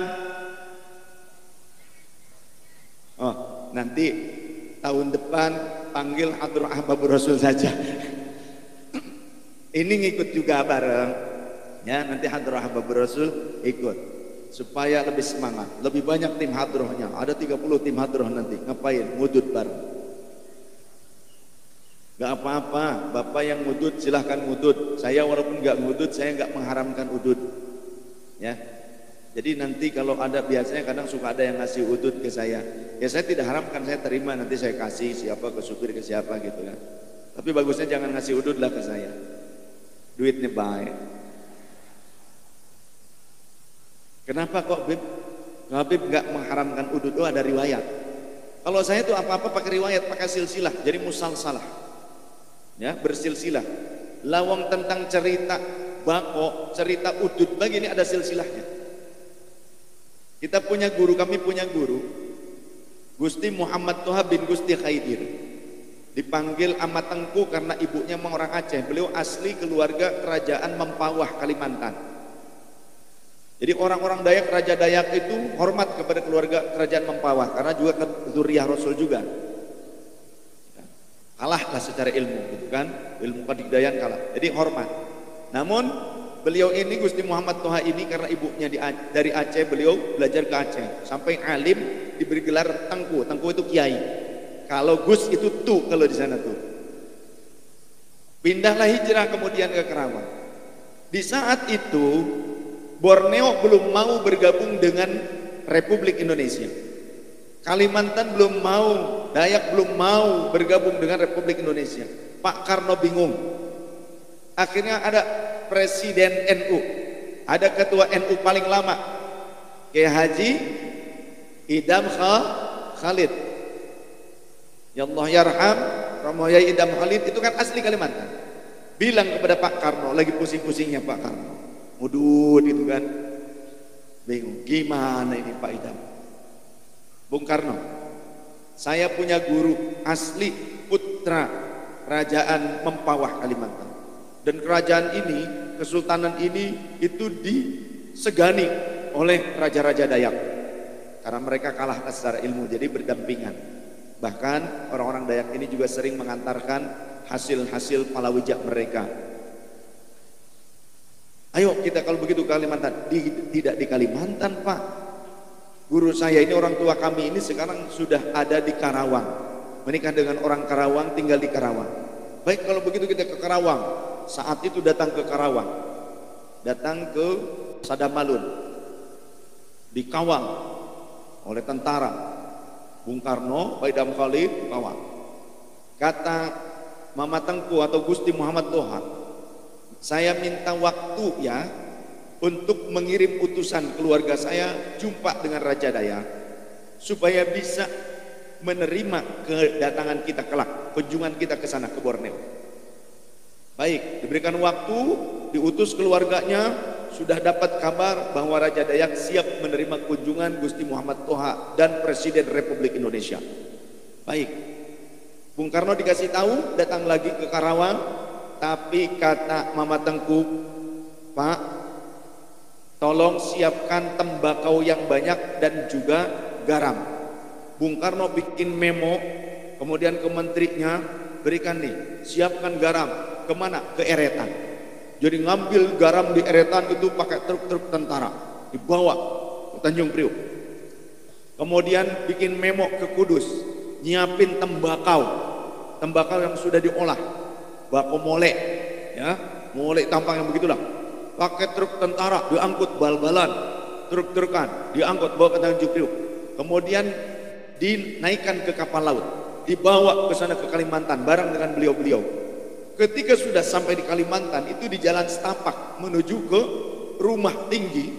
Oh, nanti tahun depan panggil Hadrah Ahbabur Rasul saja. Ini ngikut juga bareng. Ya, nanti Hadrah Ahbabur Rasul ikut supaya lebih semangat. Lebih banyak tim hadrohnya. Ada 30 tim hadroh nanti. Ngapain? Ngudut bareng. Gak apa-apa, Bapak yang ngudut silahkan ngudut. Saya walaupun gak ngudut, saya gak mengharamkan udut. Ya, jadi nanti kalau ada, biasanya kadang suka ada yang ngasih udut ke saya. Ya saya tidak haramkan, saya terima, nanti saya kasih siapa ke supir ke siapa gitu kan. Tapi bagusnya jangan ngasih udut lah ke saya. Duitnya baik. Kenapa kok Habib gak mengharamkan udut? Oh ada riwayat. Kalau saya tuh apa-apa pakai riwayat, pakai silsilah, jadi musalsalah. Ya, bersilsilah. Lawang tentang cerita bako, cerita udud begini ada silsilahnya. Kita punya guru, kami punya guru Gusti Muhammad Toha bin Gusti Khaidir, dipanggil Amat Tengku karena ibunya memang orang Aceh. Beliau asli keluarga kerajaan Mempawah, Kalimantan. Jadi orang-orang Dayak, Raja Dayak itu hormat kepada keluarga kerajaan Mempawah karena juga zuriyah Rasul juga. Kalahlah secara ilmu gitu kan, ilmu kadigdayan kalah, jadi hormat. Namun beliau ini Gusti Muhammad Toha ini karena ibunya dari Aceh, beliau belajar ke Aceh sampai alim, diberi gelar Tengku. Tengku itu kiai. Kalau Gus itu tuh kalau di sana tuh. Pindahlah hijrah kemudian ke Karawang. Di saat itu Borneo belum mau bergabung dengan Republik Indonesia. Kalimantan belum mau, Dayak belum mau bergabung dengan Republik Indonesia. Pak Karno bingung. Akhirnya ada Presiden NU, ada Ketua NU paling lama, Kiai Haji Idam Khalid. Ya Allah yarham, Romoya Idam Khalid itu kan asli Kalimantan. Bilang kepada Pak Karno, lagi pusing-pusingnya Pak Karno, mudut gitu kan, bingung, gimana ini Pak Idam? Bung Karno, saya punya guru asli putra kerajaan Mempawah Kalimantan, dan kerajaan ini, kesultanan ini itu disegani oleh raja-raja Dayak karena mereka kalah secara ilmu, jadi berdampingan. Bahkan orang-orang Dayak ini juga sering mengantarkan hasil-hasil palawija mereka. Ayo kita kalau begitu ke Kalimantan. Tidak di Kalimantan Pak. Guru saya ini, orang tua kami ini sekarang sudah ada di Karawang, menikah dengan orang Karawang, tinggal di Karawang. Baik kalau begitu kita ke Karawang. Saat itu datang ke Karawang, datang ke Sadamalun, dikawal oleh tentara. Bung Karno, Pak Idam Khalid kawal. Kata Mama Tengku atau Gusti Muhammad Toha, saya minta waktu ya untuk mengirim utusan keluarga saya jumpa dengan Raja Dayak supaya bisa menerima kedatangan kita kelak, kunjungan kita ke sana, ke Borneo. Baik, diberikan waktu, diutus keluarganya, sudah dapat kabar bahwa Raja Dayak siap menerima kunjungan Gusti Muhammad Toha dan Presiden Republik Indonesia. Baik, Bung Karno dikasih tahu, datang lagi ke Karawang, tapi kata Mama Tengku, Pak, tolong siapkan tembakau yang banyak dan juga garam. Bung Karno bikin memo, kemudian ke menterinya, berikan nih, siapkan garam. Kemana? Ke Eretan. Jadi ngambil garam di Eretan itu pakai truk-truk tentara, dibawa ke Tanjung Priok. Kemudian bikin memo ke Kudus, nyiapin tembakau yang sudah diolah, bako mole, ya, mole tampang yang begitulah. Pakai truk tentara, diangkut bal-balan, truk-trukan, diangkut bawa ke Tanjung Priok. Kemudian dinaikkan ke kapal laut, dibawa ke sana ke Kalimantan bareng dengan beliau-beliau. Ketika sudah sampai di Kalimantan, itu di jalan setapak menuju ke rumah tinggi,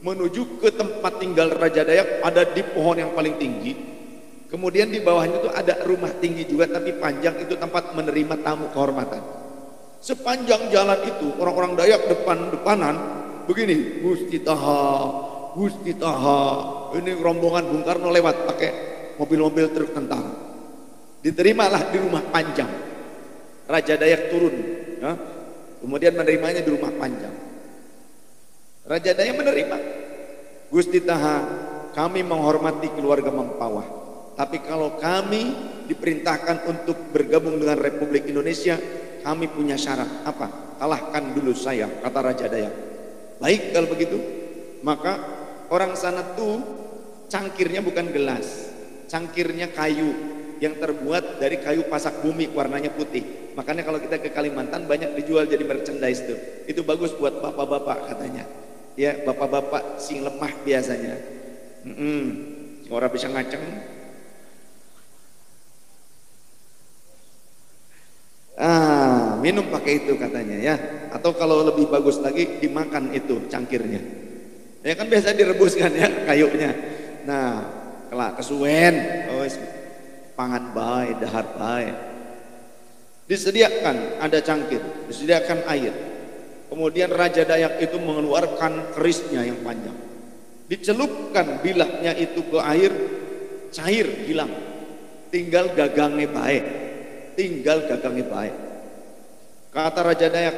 menuju ke tempat tinggal Raja Dayak, ada di pohon yang paling tinggi. Kemudian di bawahnya itu ada rumah tinggi juga tapi panjang, itu tempat menerima tamu kehormatan. Sepanjang jalan itu orang-orang Dayak depan-depanan begini, Gusti Taha, ini rombongan Bung Karno lewat pakai mobil-mobil truk tentara. Diterimalah di rumah panjang. Raja Dayak turun, ya. Kemudian menerimanya di rumah panjang. Raja Dayak menerima. Gusti Taha, kami menghormati keluarga Mempawah, tapi kalau kami diperintahkan untuk bergabung dengan Republik Indonesia, kami punya syarat. Apa? Kalahkan dulu saya, kata Raja Dayak. Baik kalau begitu, maka orang sana tuh cangkirnya bukan gelas, cangkirnya kayu yang terbuat dari kayu pasak bumi, warnanya putih. Makanya kalau kita ke Kalimantan banyak dijual jadi merchandise tuh. Itu bagus buat bapak-bapak katanya. Ya, bapak-bapak sing lemah biasanya. Orang bisa ngaceng. Minum pakai itu katanya ya. Atau kalau lebih bagus lagi dimakan itu cangkirnya. Ya kan biasa direbuskan ya kayunya. Nah, kelak kesuwen, pangan bae, dahar bae. Disediakan ada cangkir, disediakan air. Kemudian Raja Dayak itu mengeluarkan kerisnya yang panjang, dicelupkan bilahnya itu ke air, cair, hilang, tinggal gagangnya baik, tinggal gagangnya baik. Kata Raja Dayak,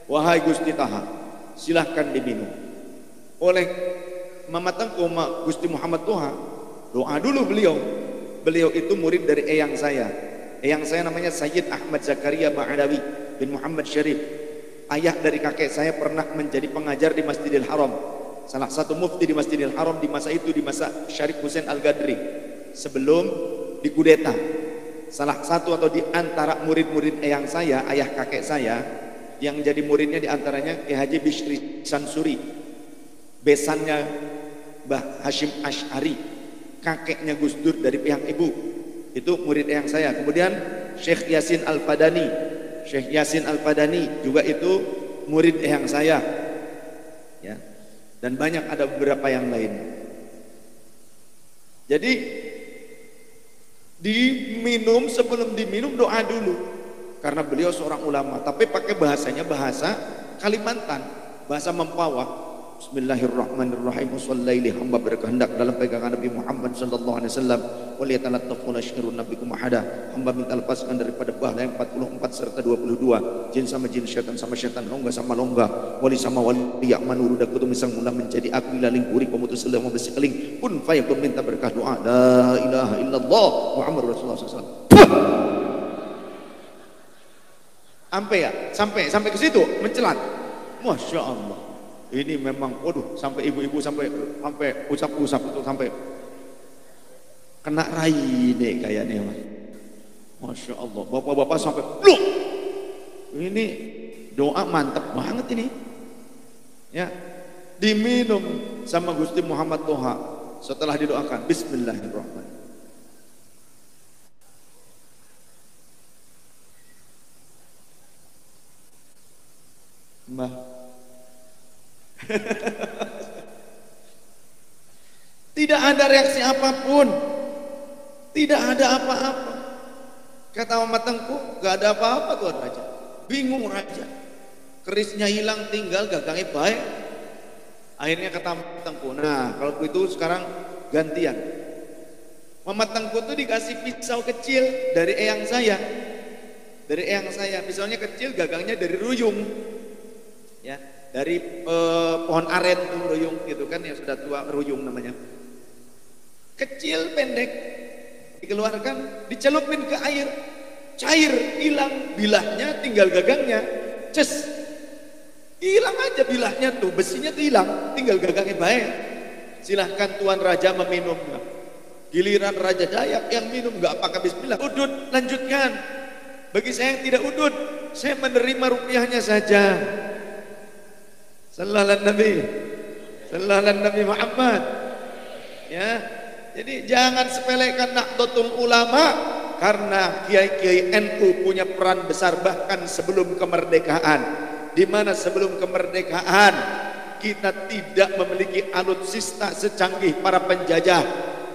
wahai Gusti Taha, silahkan diminum. Oleh Mama Tengku Gusti Muhammad Toha, doa dulu beliau. Beliau itu murid dari eyang saya. Eyang saya namanya Sayyid Ahmad Zakaria Ba'adawi bin Muhammad Syarif. Ayah dari kakek saya pernah menjadi pengajar di Masjidil Haram, salah satu mufti di Masjidil Haram di masa itu, di masa Syarif Hussein Al-Gadri sebelum dikudeta. Salah satu atau di antara murid-murid eyang saya, ayah kakek saya, yang jadi muridnya di antaranya Ki Haji Bishri Sansuri, besannya Mbah Hashim Ash'ari, kakeknya Gus Dur dari pihak ibu, itu murid eyang saya. Kemudian Syekh Yasin Al-Fadani, Syekh Yasin Al-Fadani juga itu murid eyang saya, ya. Dan banyak ada beberapa yang lain. Jadi diminum, sebelum diminum doa dulu, karena beliau seorang ulama, tapi pakai bahasanya bahasa Kalimantan, bahasa Mempawah. Bismillahirrahmanirrahim. Wassalaili hamba berkehendak dalam pegangan Nabi Muhammad sallallahu alaihi wasallam. Waliyatalattafu syirun nabikum ahada. Hamba minta lepaskan daripada bahaya yang 44 serta 22. Jin sama jin, syaitan sama syaitan, longga sama longga, wali sama wali, yakmanu rudakutu misang mula menjadi aku ilaling puri pemutus selama besi keling. Kun fayakun, minta berkah doa la ilaha illallah Muhammad Rasulullah SAW. Sampai ya, sampai ke situ mencelat. Masya Allah. Ini memang, waduh, sampai ibu-ibu sampai usap-usap itu sampai kena rai deh kayaknya, Mas. Masya Allah, bapak-bapak sampai bluk. Ini doa mantap banget ini, ya. Diminum sama Gusti Muhammad Toha. Setelah didoakan, Bismillahirrahmanirrahim. Mbah. Tidak ada reaksi apapun, tidak ada apa-apa. Kata Mama Tengku, gak ada apa-apa Tuan Raja. Bingung Raja, kerisnya hilang, tinggal gagangnya baik. Akhirnya kata Mama Tengku, nah kalau itu sekarang gantian. Mama Tengku tuh dikasih pisau kecil dari eyang saya. Dari eyang saya, pisaunya kecil, gagangnya dari ruyung, ya. Dari pohon aren tuh ruyung gitu kan, yang sudah tua, ruyung namanya. Kecil, pendek, dikeluarkan, dicelupin ke air, cair, hilang bilahnya, tinggal gagangnya, ces, hilang aja bilahnya tuh, besinya tuh hilang, tinggal gagangnya baik. Silahkan Tuan Raja meminumnya. Giliran Raja Dayak yang minum, nggak pakai bismillah, udud, lanjutkan. Bagi saya yang tidak udud, saya menerima rupiahnya saja. Sallallahu alaihi Nabi, sallallahu alaihi Nabi Muhammad. Ya, jadi jangan sepelekan Nahdlatul Ulama, karena kiai-kiai NU punya peran besar bahkan sebelum kemerdekaan. Di mana sebelum kemerdekaan kita tidak memiliki alutsista secanggih para penjajah.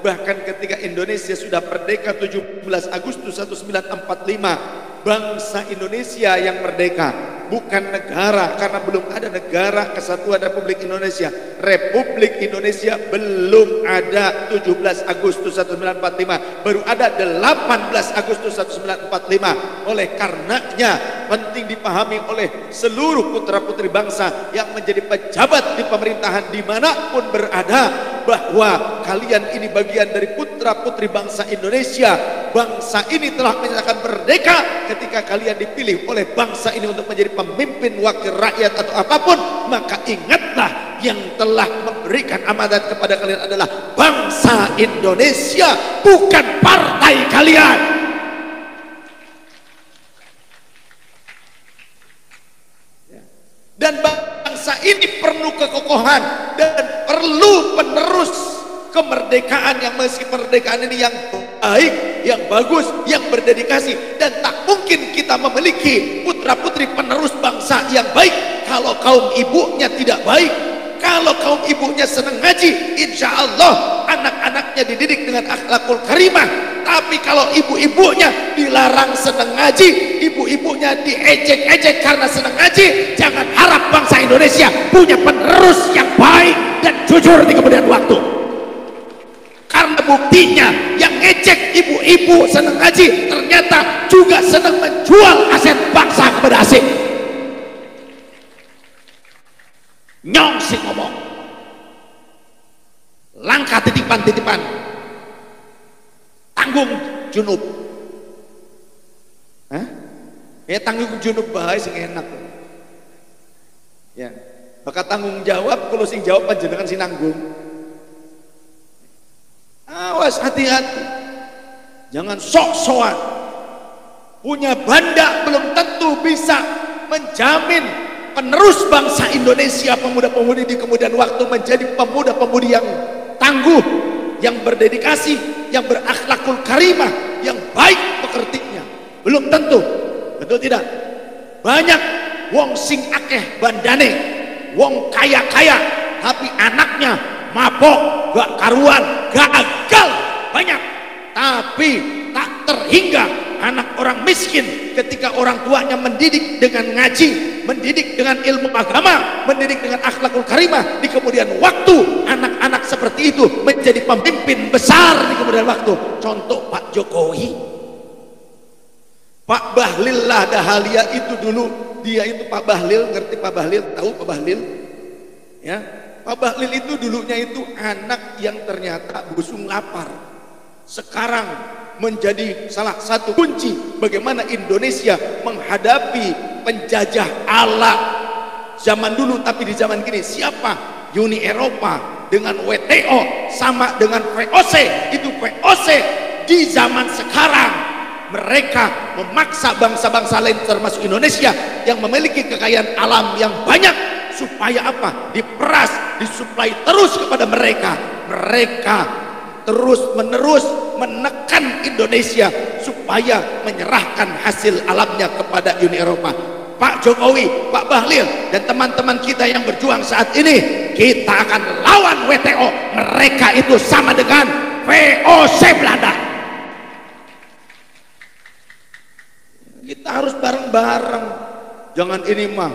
Bahkan ketika Indonesia sudah merdeka 17 Agustus 1945, bangsa Indonesia yang merdeka, bukan negara, karena belum ada negara kesatuan Republik Indonesia. Republik Indonesia belum ada 17 Agustus 1945, baru ada 18 Agustus 1945. Oleh karenanya penting dipahami oleh seluruh putra-putri bangsa yang menjadi pejabat di pemerintahan dimanapun berada, bahwa kalian ini bagian dari putra-putri bangsa Indonesia. Bangsa ini telah menyatakan merdeka ketika kalian dipilih oleh bangsa ini untuk menjadi pemimpin, wakil rakyat atau apapun. Maka ingatlah, yang telah memberikan amanat kepada kalian adalah bangsa Indonesia, bukan partai kalian. Dan bangsa ini perlu kekokohan dan perlu penerus kemerdekaan, yang meski kemerdekaan ini yang baik, yang bagus, yang berdedikasi. Dan tak mungkin kita memiliki putra-putri penerus bangsa yang baik kalau kaum ibunya tidak baik, Kalau kaum ibunya senang ngaji, insya Allah anak-anaknya dididik dengan akhlakul karimah. Tapi kalau ibu-ibunya dilarang senang ngaji, ibu-ibunya diejek-ejek karena senang ngaji, jangan harap bangsa Indonesia punya penerus yang baik dan jujur di kemudian waktu. Karena buktinya yang ngecek ibu-ibu senang ngaji ternyata juga senang menjual aset bangsa kepada asing. Nyong sih ngomong, langkah titipan-titipan, tanggung junub. Tanggung junub bahaya sing enak. Ya, maka tanggung jawab kalau sing jawab panjenengan si nanggung. Awas, hati-hati, jangan sok-sokan. Punya banda belum tentu bisa menjamin penerus bangsa Indonesia, pemuda-pemudi di kemudian waktu menjadi pemuda-pemudi yang tangguh, yang berdedikasi, yang berakhlakul karimah, yang baik pekertinya. Belum tentu, betul tidak? Banyak wong sing akeh bandane, wong kaya-kaya, tapi anaknya mabok, gak karuan, gagal banyak. Tapi tak terhingga anak orang miskin ketika orang tuanya mendidik dengan ngaji, mendidik dengan ilmu agama, mendidik dengan akhlakul karimah, di kemudian waktu anak-anak seperti itu menjadi pemimpin besar di kemudian waktu. Contoh Pak Jokowi, Pak Bahlil Lahadalia itu dulu, dia itu Pak Bahlil, ngerti Pak Bahlil? Tahu Pak Bahlil? Ya, Pak Bahlil itu dulunya itu anak yang ternyata busung lapar. Sekarang menjadi salah satu kunci bagaimana Indonesia menghadapi penjajah ala zaman dulu. Tapi di zaman kini siapa? Uni Eropa dengan WTO sama dengan VOC. Itu VOC di zaman sekarang mereka memaksa bangsa-bangsa lain termasuk Indonesia yang memiliki kekayaan alam yang banyak supaya apa? Diperas, disuplai terus kepada mereka. Mereka terus menerus menekan Indonesia supaya menyerahkan hasil alamnya kepada Uni Eropa. Pak Jokowi, Pak Bahlil, dan teman-teman kita yang berjuang saat ini, kita akan lawan WTO. Mereka itu sama dengan VOC Belanda. Kita harus bareng-bareng. Jangan ini mah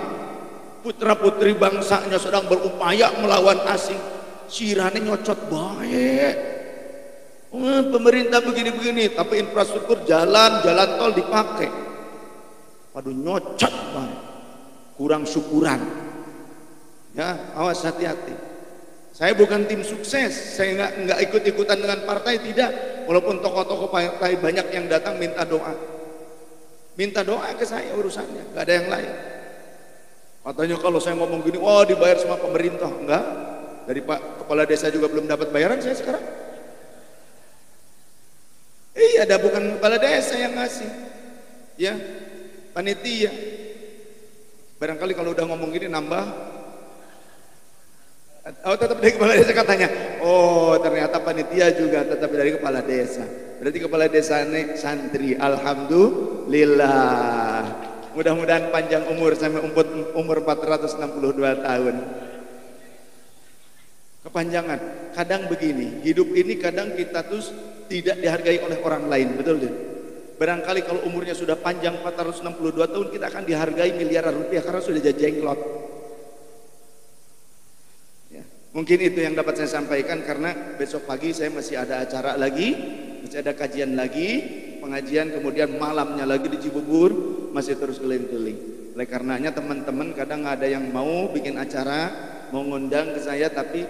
putra-putri bangsanya sedang berupaya melawan asing, sirane nyocot baik. Pemerintah begini-begini, tapi infrastruktur jalan tol dipakai. Waduh, nyocot banget, kurang syukuran. Ya, awas, hati-hati. Saya bukan tim sukses, saya nggak ikut-ikutan dengan partai, tidak. Walaupun tokoh-tokoh partai banyak yang datang minta doa ke saya, urusannya nggak ada yang lain. Katanya kalau saya ngomong gini, wah dibayar sama pemerintah. Enggak, dari Pak Kepala Desa juga belum dapat bayaran saya sekarang. Iya, ada bukan kepala desa yang ngasih, ya, panitia. Barangkali kalau udah ngomong gini nambah. Oh, tetap dari kepala desa katanya. Oh, ternyata panitia juga tetap dari kepala desa. Berarti kepala desa ini santri. Alhamdulillah. Mudah-mudahan panjang umur sampai umur 462 tahun. Kepanjangan. Kadang begini, hidup ini kadang kita tuh tidak dihargai oleh orang lain, betul tidak? Barangkali kalau umurnya sudah panjang 462 tahun, kita akan dihargai miliaran rupiah karena sudah jenglot. Ya, mungkin itu yang dapat saya sampaikan, karena besok pagi saya masih ada acara lagi, masih ada kajian lagi, pengajian, kemudian malamnya lagi di Cibubur, masih terus keliling-keliling. Oleh karenanya teman-teman kadang ada yang mau bikin acara, mau ngundang ke saya, tapi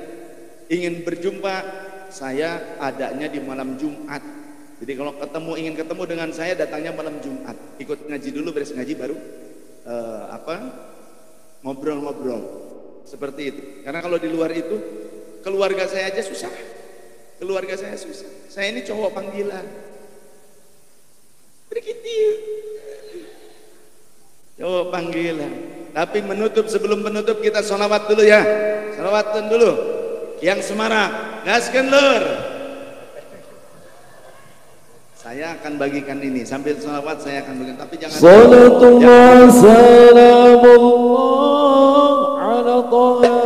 ingin berjumpa, saya adanya di malam Jumat. Jadi kalau ingin ketemu dengan saya, datangnya malam Jumat. Ikut ngaji dulu, beres ngaji baru ngobrol-ngobrol seperti itu. Karena kalau di luar itu, keluarga saya aja susah. Keluarga saya susah. Saya ini cowok panggilan. Begitu. Cowok panggilan. Tapi sebelum menutup kita sholawat dulu ya. Sholawatan dulu. Yang semarak, gaskan lur. Saya akan bagikan ini sambil sholawat, saya akan bagikan. Tapi jangan. Salatullah salamullah ala taha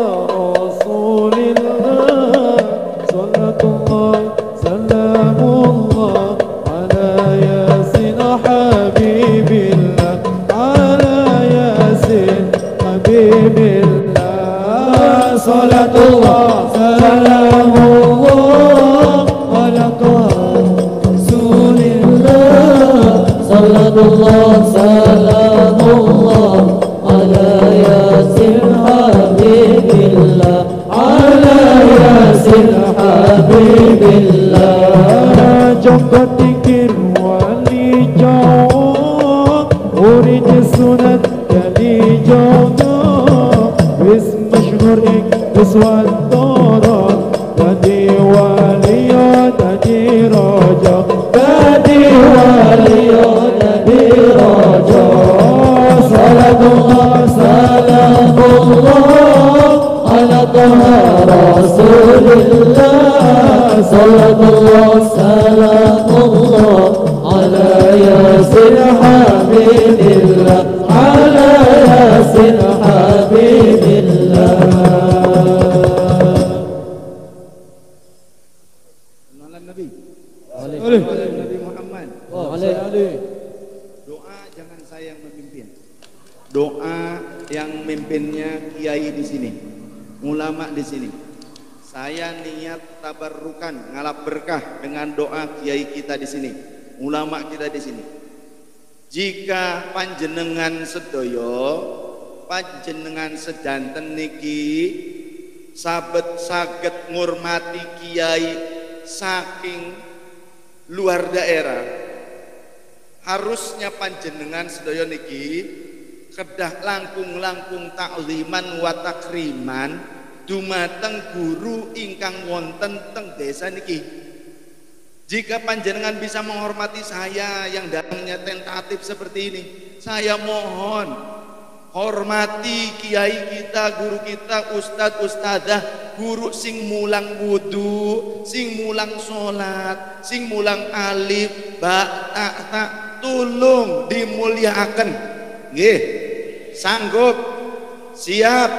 salatullah salamullah ala rasulillah salatullah salamullah ala yasin habibillah ala yasin habibillah jumpa tikir wali jawa urid sunat kali jawa wis mashhur ik wis wadara tadi wali tadi raja tadi wali tadi raja salatullah salamullah ala rasulillah salatullah salamullah ala yasin habibillah ala yasin habibillah. Nalan Nabi. Alaihi Nabi Muhammad. Doa jangan saya yang memimpin. Doa yang mimpinnya kiai di sini, ulama di sini. Saya niat tabarrukan, ngalap berkah dengan doa kiai kita di sini, ulama kita di sini. Jika panjenengan sedoyo, panjenengan sedanten niki sabet saged ngurmati kiai saking luar daerah, harusnya panjenengan sedoyo niki kedah langkung-langkung takliman wa takriman dumateng guru ingkang wonten teng desa niki. Jika panjenengan bisa menghormati saya yang datangnya tentatif seperti ini, saya mohon hormati kiai kita, guru kita, ustadz ustadzah, guru sing mulang wudu, sing mulang sholat, sing mulang alif ba ta ta, tulung dimuliakan. Nggih, sanggup, siap,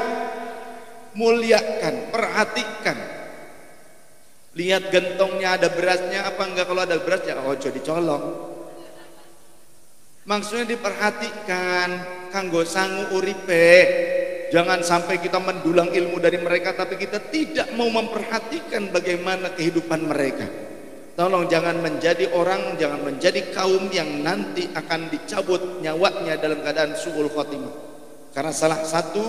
muliakan, perhatikan. Lihat gentongnya ada berasnya apa enggak, kalau ada berasnya ojo dicolong. Maksudnya diperhatikan kanggo sangu uripe. Jangan sampai kita mendulang ilmu dari mereka tapi kita tidak mau memperhatikan bagaimana kehidupan mereka. Tolong jangan menjadi orang, jangan menjadi kaum yang nanti akan dicabut nyawanya dalam keadaan su'ul khotimah. Karena salah satu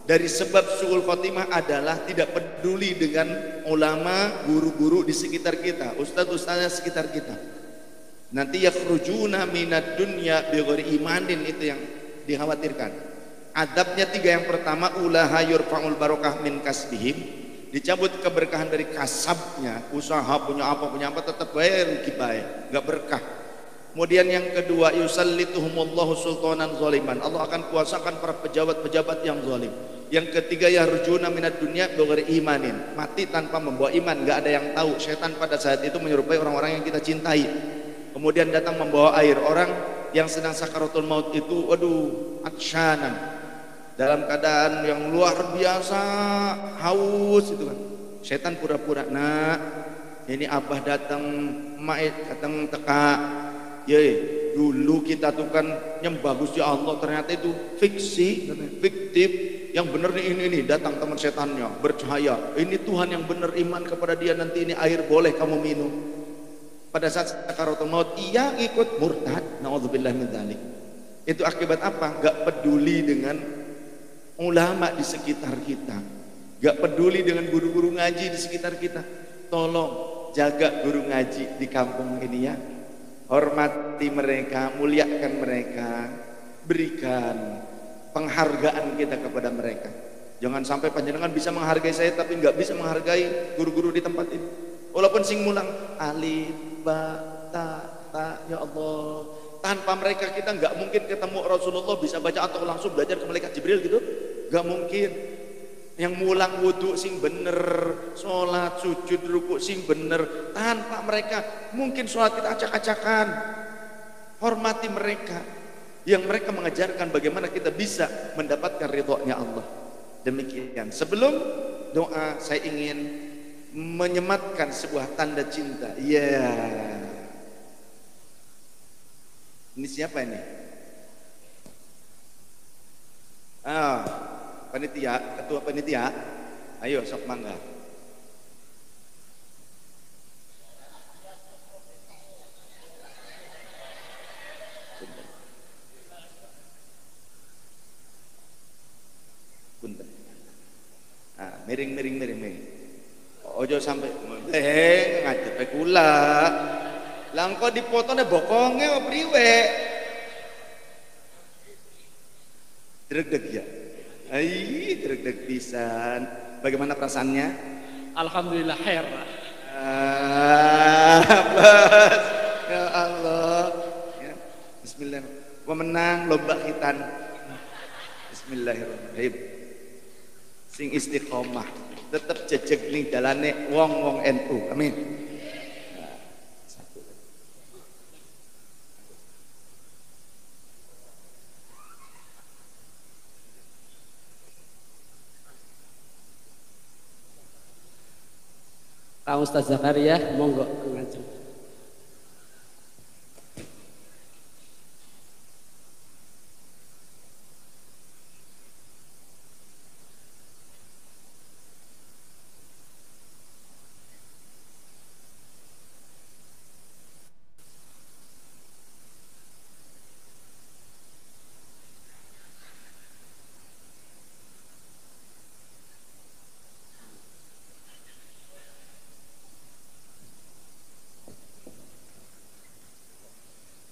dari sebab su'ul khotimah adalah tidak peduli dengan ulama, guru-guru di sekitar kita, ustadz-ustadznya sekitar kita. Nanti yakhrujuna minad dunya bighairi imanin, itu yang dikhawatirkan. Adabnya 3, yang pertama ulaha yurfa'ul barokah min kasbihim, dicabut keberkahan dari kasabnya, usaha punya apa tetap baik rugi baik, enggak berkah. Kemudian yang kedua yusallituhumullahu sultanan zaliman, Allah akan kuasakan para pejabat-pejabat yang zalim. Yang ketiga yarjuna minad dunya bighairi imanin, mati tanpa membawa iman, enggak ada yang tahu. Setan pada saat itu menyerupai orang-orang yang kita cintai. Kemudian datang membawa air, orang yang sedang sakaratul maut itu waduh atsyanan, dalam keadaan yang luar biasa haus itu kan. Setan pura-pura, nak ini abah datang, mak datang teka. Ya, dulu kita tuh kan yang bagus ya Allah, ternyata itu fiksi, fiktif. Yang benar nih ini datang teman setannya bercahaya. Ini Tuhan yang benar, iman kepada dia, nanti ini air boleh kamu minum. Pada saat sakaratul maut ia ikut murtad, naudzubillah min dzalik. Itu akibat apa? Gak peduli dengan ulama di sekitar kita, gak peduli dengan guru-guru ngaji di sekitar kita. Tolong jaga guru ngaji di kampung ini ya. Hormati mereka, muliakan mereka, berikan penghargaan kita kepada mereka. Jangan sampai panjenengan bisa menghargai saya tapi nggak bisa menghargai guru-guru di tempat ini. Walaupun sing mulang alif ba ta ta, ya Allah, tanpa mereka kita nggak mungkin ketemu Rasulullah bisa baca atau langsung belajar ke malaikat Jibril gitu, nggak mungkin. Yang mulang wudu sing bener, sholat sujud ruku sing bener, tanpa mereka mungkin sholat kita acak-acakan. Hormati mereka, yang mereka mengajarkan bagaimana kita bisa mendapatkan ridhonya Allah. Demikian. Sebelum doa saya ingin menyematkan sebuah tanda cinta. Ya, ini siapa ini? Panitia, ketua panitia. Ayo sok mangga. Punten. Ah, miring. Ojo sampai ngadep kula. Lah engko dipotone bokonge apa priwe? Deg-deg ya. Ai, deg-deg pisan. Bagaimana perasaannya? Alhamdulillah khair. Bas. Ya Allah. Ya. Bismillah. Pemenang lomba khitan. Bismillahirrahmanirrahim. Sing istiqomah, tetep jejeg ning dalane wong-wong NU. Amin. Pak Ustaz Zakaria, monggo ngajeng.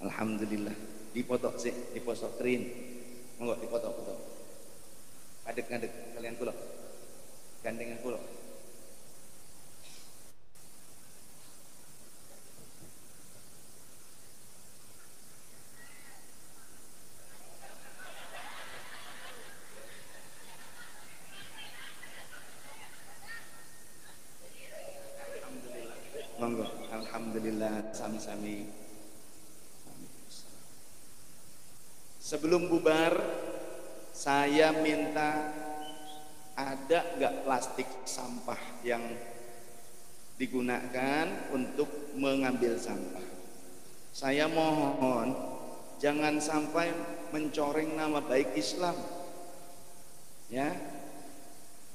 Alhamdulillah. Dipoto sih, dipoto kering. Monggo dipoto. Ngadeg kalian kula. Gandengan kula. Monggo. Alhamdulillah sami-sami. Sebelum bubar, saya minta ada nggak plastik sampah yang digunakan untuk mengambil sampah. Saya mohon jangan sampai mencoreng nama baik Islam. Ya,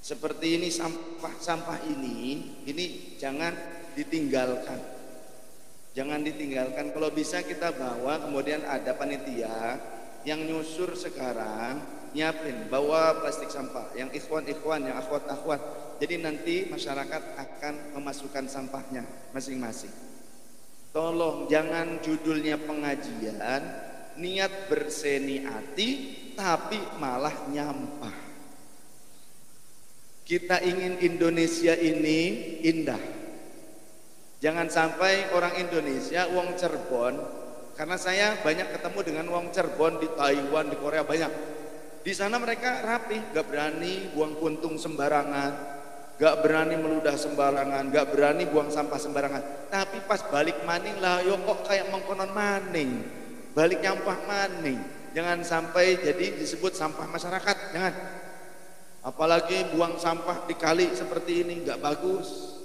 seperti ini sampah ini jangan ditinggalkan. Jangan ditinggalkan. Kalau bisa kita bawa, kemudian ada panitia yang nyusur sekarang, nyiapin bawa plastik sampah, yang ikhwan, yang akhwat. Jadi nanti masyarakat akan memasukkan sampahnya masing-masing. Tolong jangan judulnya pengajian, niat berseni hati, tapi malah nyampah. Kita ingin Indonesia ini indah. Jangan sampai orang Indonesia, wong Cirebon, karena saya banyak ketemu dengan wong Cirebon di Taiwan, di Korea banyak. Di sana mereka rapi, gak berani buang puntung sembarangan, gak berani meludah sembarangan, gak berani buang sampah sembarangan. Tapi pas balik maning lah, yo kok kayak mengkonon maning, balik nyampah maning. Jangan sampai jadi disebut sampah masyarakat, jangan. Apalagi buang sampah di kali seperti ini, gak bagus.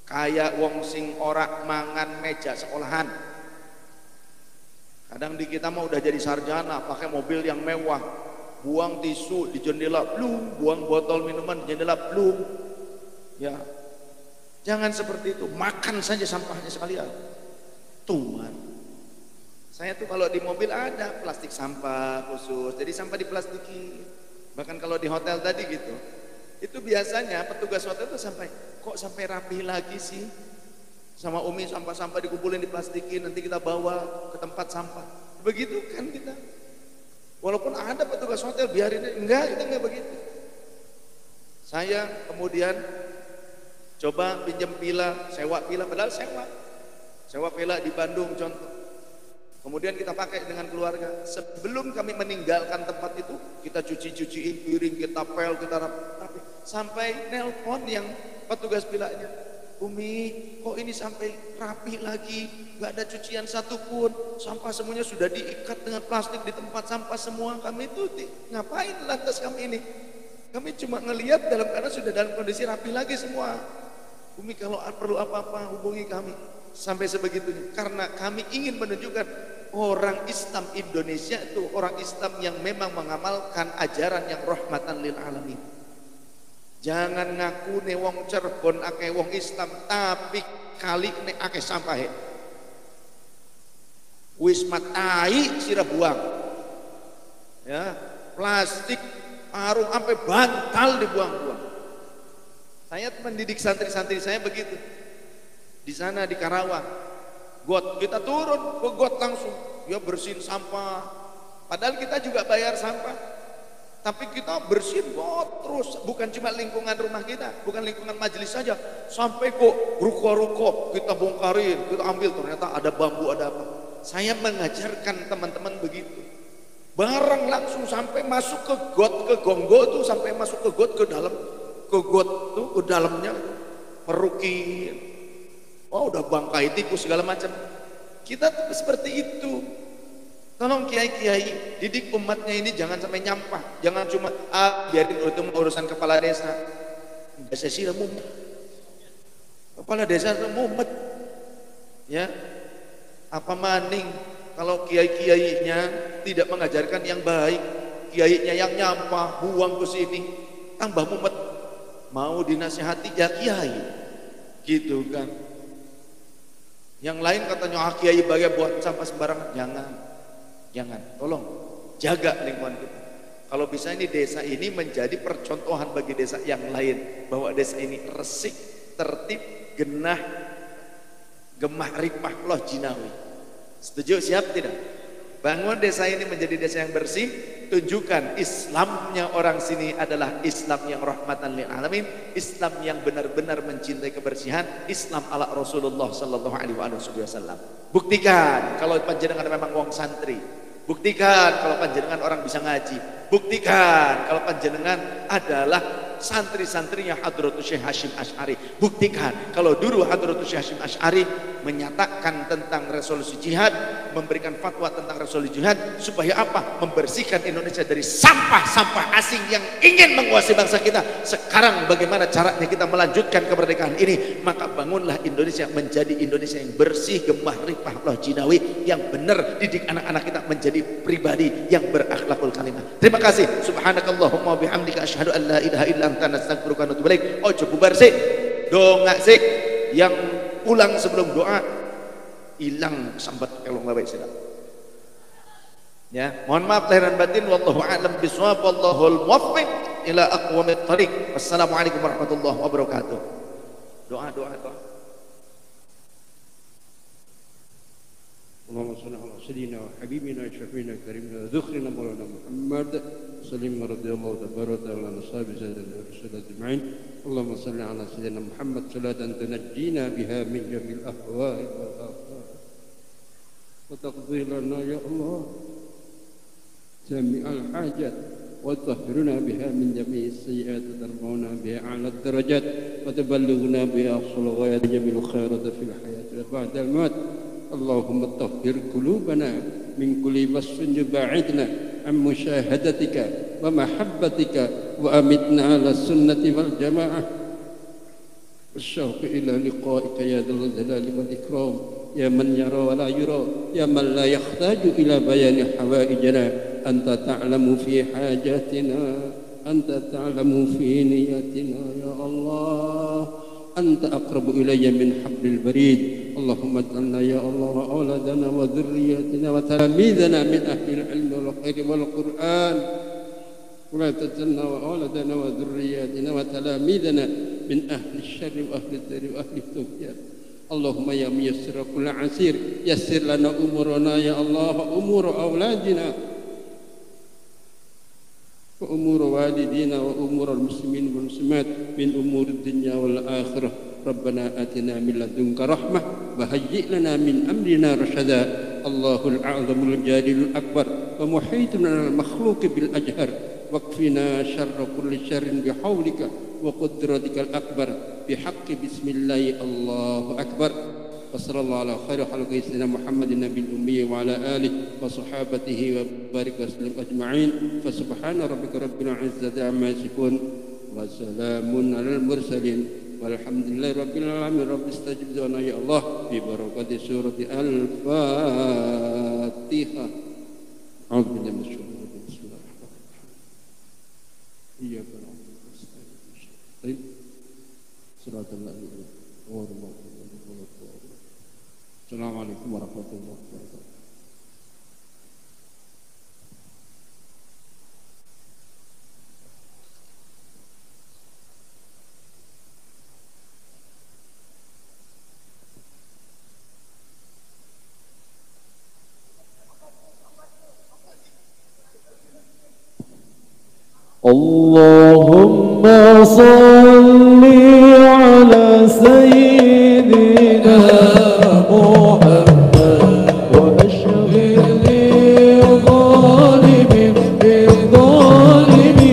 Kayak wong sing ora mangan meja sekolahan. Kadang di kita mah udah jadi sarjana, pakai mobil yang mewah, buang tisu di jendela blum, buang botol minuman di jendela blum. Ya, jangan seperti itu. Makan saja sampahnya sekalian. Tuhan, saya tuh kalau di mobil ada plastik sampah khusus, jadi sampah diplastiki. Bahkan kalau di hotel tadi gitu, itu biasanya petugas hotel tuh kok sampai rapi lagi sih? Sama Umi sampah-sampah dikumpulin diplastikin, nanti kita bawa ke tempat sampah. Begitu kan kita. Walaupun ada petugas hotel biarin, enggak, kita enggak begitu. Saya kemudian coba pinjam pila, sewa pila, padahal sewa pila di Bandung contoh. Kemudian kita pakai dengan keluarga. Sebelum kami meninggalkan tempat itu, kita cuci-cuciin piring, kita pel, kita rapi. Sampai nelpon yang petugas pilanya. Umi, kok ini sampai rapi lagi, gak ada cucian satupun, sampah semuanya sudah diikat dengan plastik di tempat sampah semua. Kami itu ngapain lantas kami ini? Kami cuma ngelihat karena sudah dalam kondisi rapi lagi semua. Umi, kalau perlu apa-apa hubungi kami. Sampai sebegitunya, karena kami ingin menunjukkan orang Islam Indonesia itu orang Islam yang memang mengamalkan ajaran yang rahmatan lil alamin. Jangan ngaku nih wong Cirebon akeh wong Islam, tapi kali nih akeh sampah. Wis matai sira buang. Ya, plastik, karung sampai bantal dibuang-buang. Saya mendidik santri-santri saya begitu. Di sana di Karawang, got kita turun ke got langsung, ya bersihin sampah. Padahal kita juga bayar sampah. Tapi kita bersihin got terus, bukan cuma lingkungan rumah kita, bukan lingkungan majelis saja, sampai kok ruko-ruko kita bongkarin, kita ambil, ternyata ada bambu, ada apa. Saya mengajarkan teman-teman begitu. Barang langsung sampai masuk ke got, ke gonggo tuh, sampai masuk ke got, ke dalam, ke got tuh, ke dalamnya perukin. Oh udah bangkai tikus segala macam. Kita tuh seperti itu. Tolong kiai-kiai, didik umatnya ini jangan sampai nyampah. Jangan cuma biarin itu urusan kepala desa. Desa sih mumet. Kepala desa mumet. Ya. Apa maning kalau kiai-kiainya tidak mengajarkan yang baik, kiainya yang nyampah, buang ke sini, tambah mumet. Mau dinasihati ya kiai. Gitu kan. Yang lain katanya kiai bagai buat sampah sembarangan, jangan, tolong jaga lingkungan kita. Kalau bisa ini desa ini menjadi percontohan bagi desa yang lain, bahwa desa ini resik, tertib, genah, gemah ripah loh jinawi. Setuju? Siap tidak? Bangun desa ini menjadi desa yang bersih. Tunjukkan Islamnya orang sini adalah Islam yang rahmatan lil alamin, Islam yang benar-benar mencintai kebersihan, Islam ala Rasulullah sallallahu alaihi wasallam. Buktikan kalau panjenengan memang wong santri, buktikan kalau panjenengan orang bisa ngaji, buktikan kalau panjenengan adalah santri-santrinya Hadratus Syekh Hasyim Asy'ari, buktikan kalau dulu Hadratus Syekh Hasyim Asy'ari menyatakan tentang resolusi jihad, memberikan fatwa tentang resolusi jihad, supaya apa? Membersihkan Indonesia dari sampah-sampah asing yang ingin menguasai bangsa kita. Sekarang bagaimana caranya kita melanjutkan kemerdekaan ini? Maka bangunlah Indonesia menjadi Indonesia yang bersih, gemah ripah loh jinawi, yang benar, didik anak-anak kita menjadi pribadi yang berakhlakul karimah. Terima kasih. Subhanakallahumma bihamdika asyhadu an la ilaha illa anta astaghfiruka wa atubu ilaik. Ojo bubar sih, dongak sih. Yang pulang sebelum doa hilang sambat kalau nggak baik sedap. Ya, mohon maaf lahir dan batin. Wallahu a'lam bishawab. Wallahul muwaffiq ila aqwamit thariq. Wassalamualaikum warahmatullahi wabarakatuh. Doa. اللهم صل على سيدنا وحبيبنا وشفينا كريمنا ذخرنا مولانا محمد سلم رضي الله تبارك وتعالى عن اصحاب سيدنا الرسول اجمعين. اللهم صل على سيدنا محمد صلاة تنجينا بها من جميع الاهواء والافات وتقضي لنا يا الله جميع الحاجات وتطهرنا بها من جميع السيئات وترفعنا بها اعلى الدرجات وتبلغنا بها اقصى الغايات جميع الخيرات في الحياة وبعد الموت. اللهم طهر قلوبنا من كل وصف يبعدنا عن مشاهدتك ومحبتك وأمتنا على السنة والجماعة والشوق إلى لقائك يا ذا الجلال والإكرام يا من يرى ولا يرى يا من لا يحتاج إلى بيان حوائجنا. أنت تعلم في حاجاتنا، أنت تعلم في نياتنا يا الله. أنت أقرب إلي من حبل البريد. اللهم اجعلنا يا الله وأولادنا وذرياتنا وتلاميذنا من أهل العلم والخير والقرآن، ولا تجعلنا وأولادنا وذرياتنا وتلاميذنا من أهل الشر وأهل الدار وأهل الطغيان. اللهم يا ميسر كل عسير يسر لنا أمورنا يا الله وأمور أولادنا وأمور والدينا وأمور المسلمين والمسلمات من أمور الدنيا والآخرة. ربنا آتنا من لدنك رحمة وهيئ لنا من أمرنا رشدا. الله الأعظم الجليل الأكبر ومحيط من المخلوق بالأجهر، واكفنا شر كل شر بحولك وقدرتك الأكبر بحق بسم الله الله أكبر. وصلى الله على خير خلق سيدنا محمد النبي الأمي وعلى آله وصحابته وبارك وسلم أجمعين. فسبحان ربك رب العزة عما يصفون وسلام على المرسلين والحمد لله رب العالمين. رب استجب دعانا يا الله ببركة سورة الفاتحة. أعوذ بالله من الشيطان الرجيم. بسم الله الرحمن الرحيم. إياك نعبد ونستعين siratal ladzina Assalamualaikum warahmatullahi wabarakatuh. Allahumma salli ala sayyidina Muhammad wa ashghil li zalimin bi zalimin.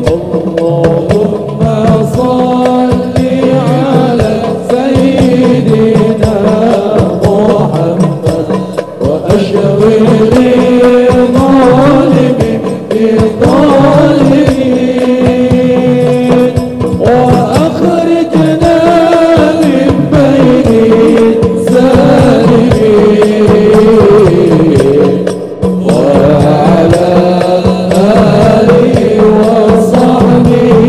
Allahumma salli ala sayyidina Muhammad wa ashghil li zalimin الظالمين وأخرجنا من بين السالمين وعلى آله وصحبه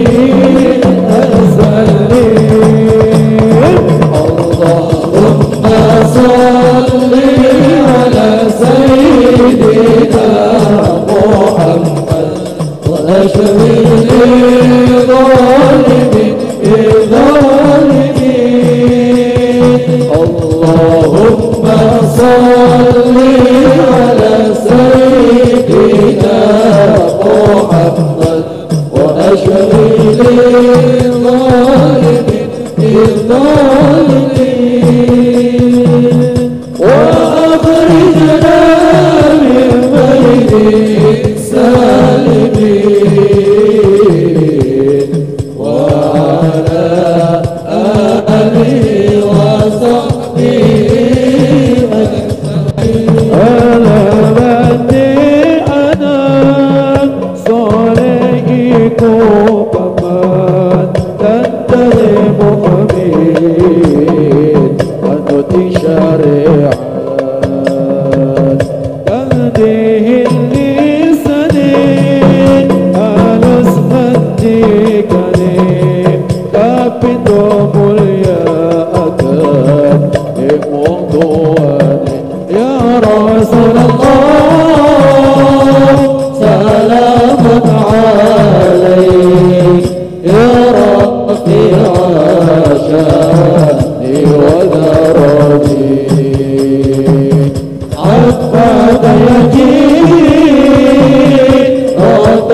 وسلم. اللهم صل على سيدنا محمد وأشغل الظالمين بالظالمين. اللهم صل على سيدنا محمد وأشغل الظالمين بالظالمين وأخرجنا من بين السالمين وعلى آله وصحبه أنا بدي أنا صالحكم كمان تنتهي مؤمن أنت شريعة تهديه اللسانين على اسمتكني كابتو ملياءك بموضوعني يا رسول الله سلام عليك يا رفيع شاني ودرجي عفاك يجيب رب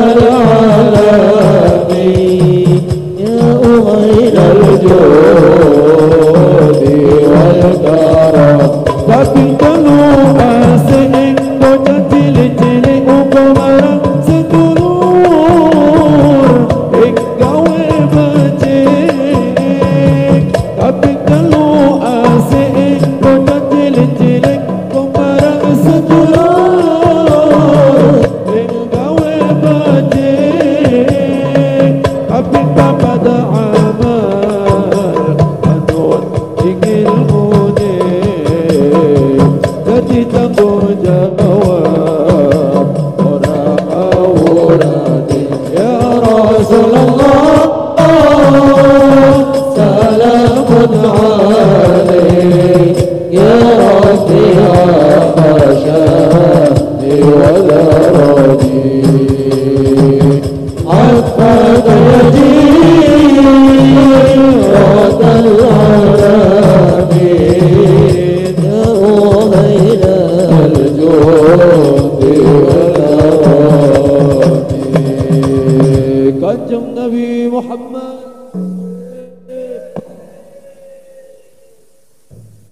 العالمين يا غير الجود والكرم لكن كانوا أسئل وتتلتلي وكمرا ستنور الجوي بجيك لكن كانوا أسئل وتتلتلي وكمرا ستنور الجوي بجيك أبيك pada amal anut ingin mudik jadi tanggung jawab orang awurati ya Rasulullah salamun alaik ya Rafi'a syahdi wa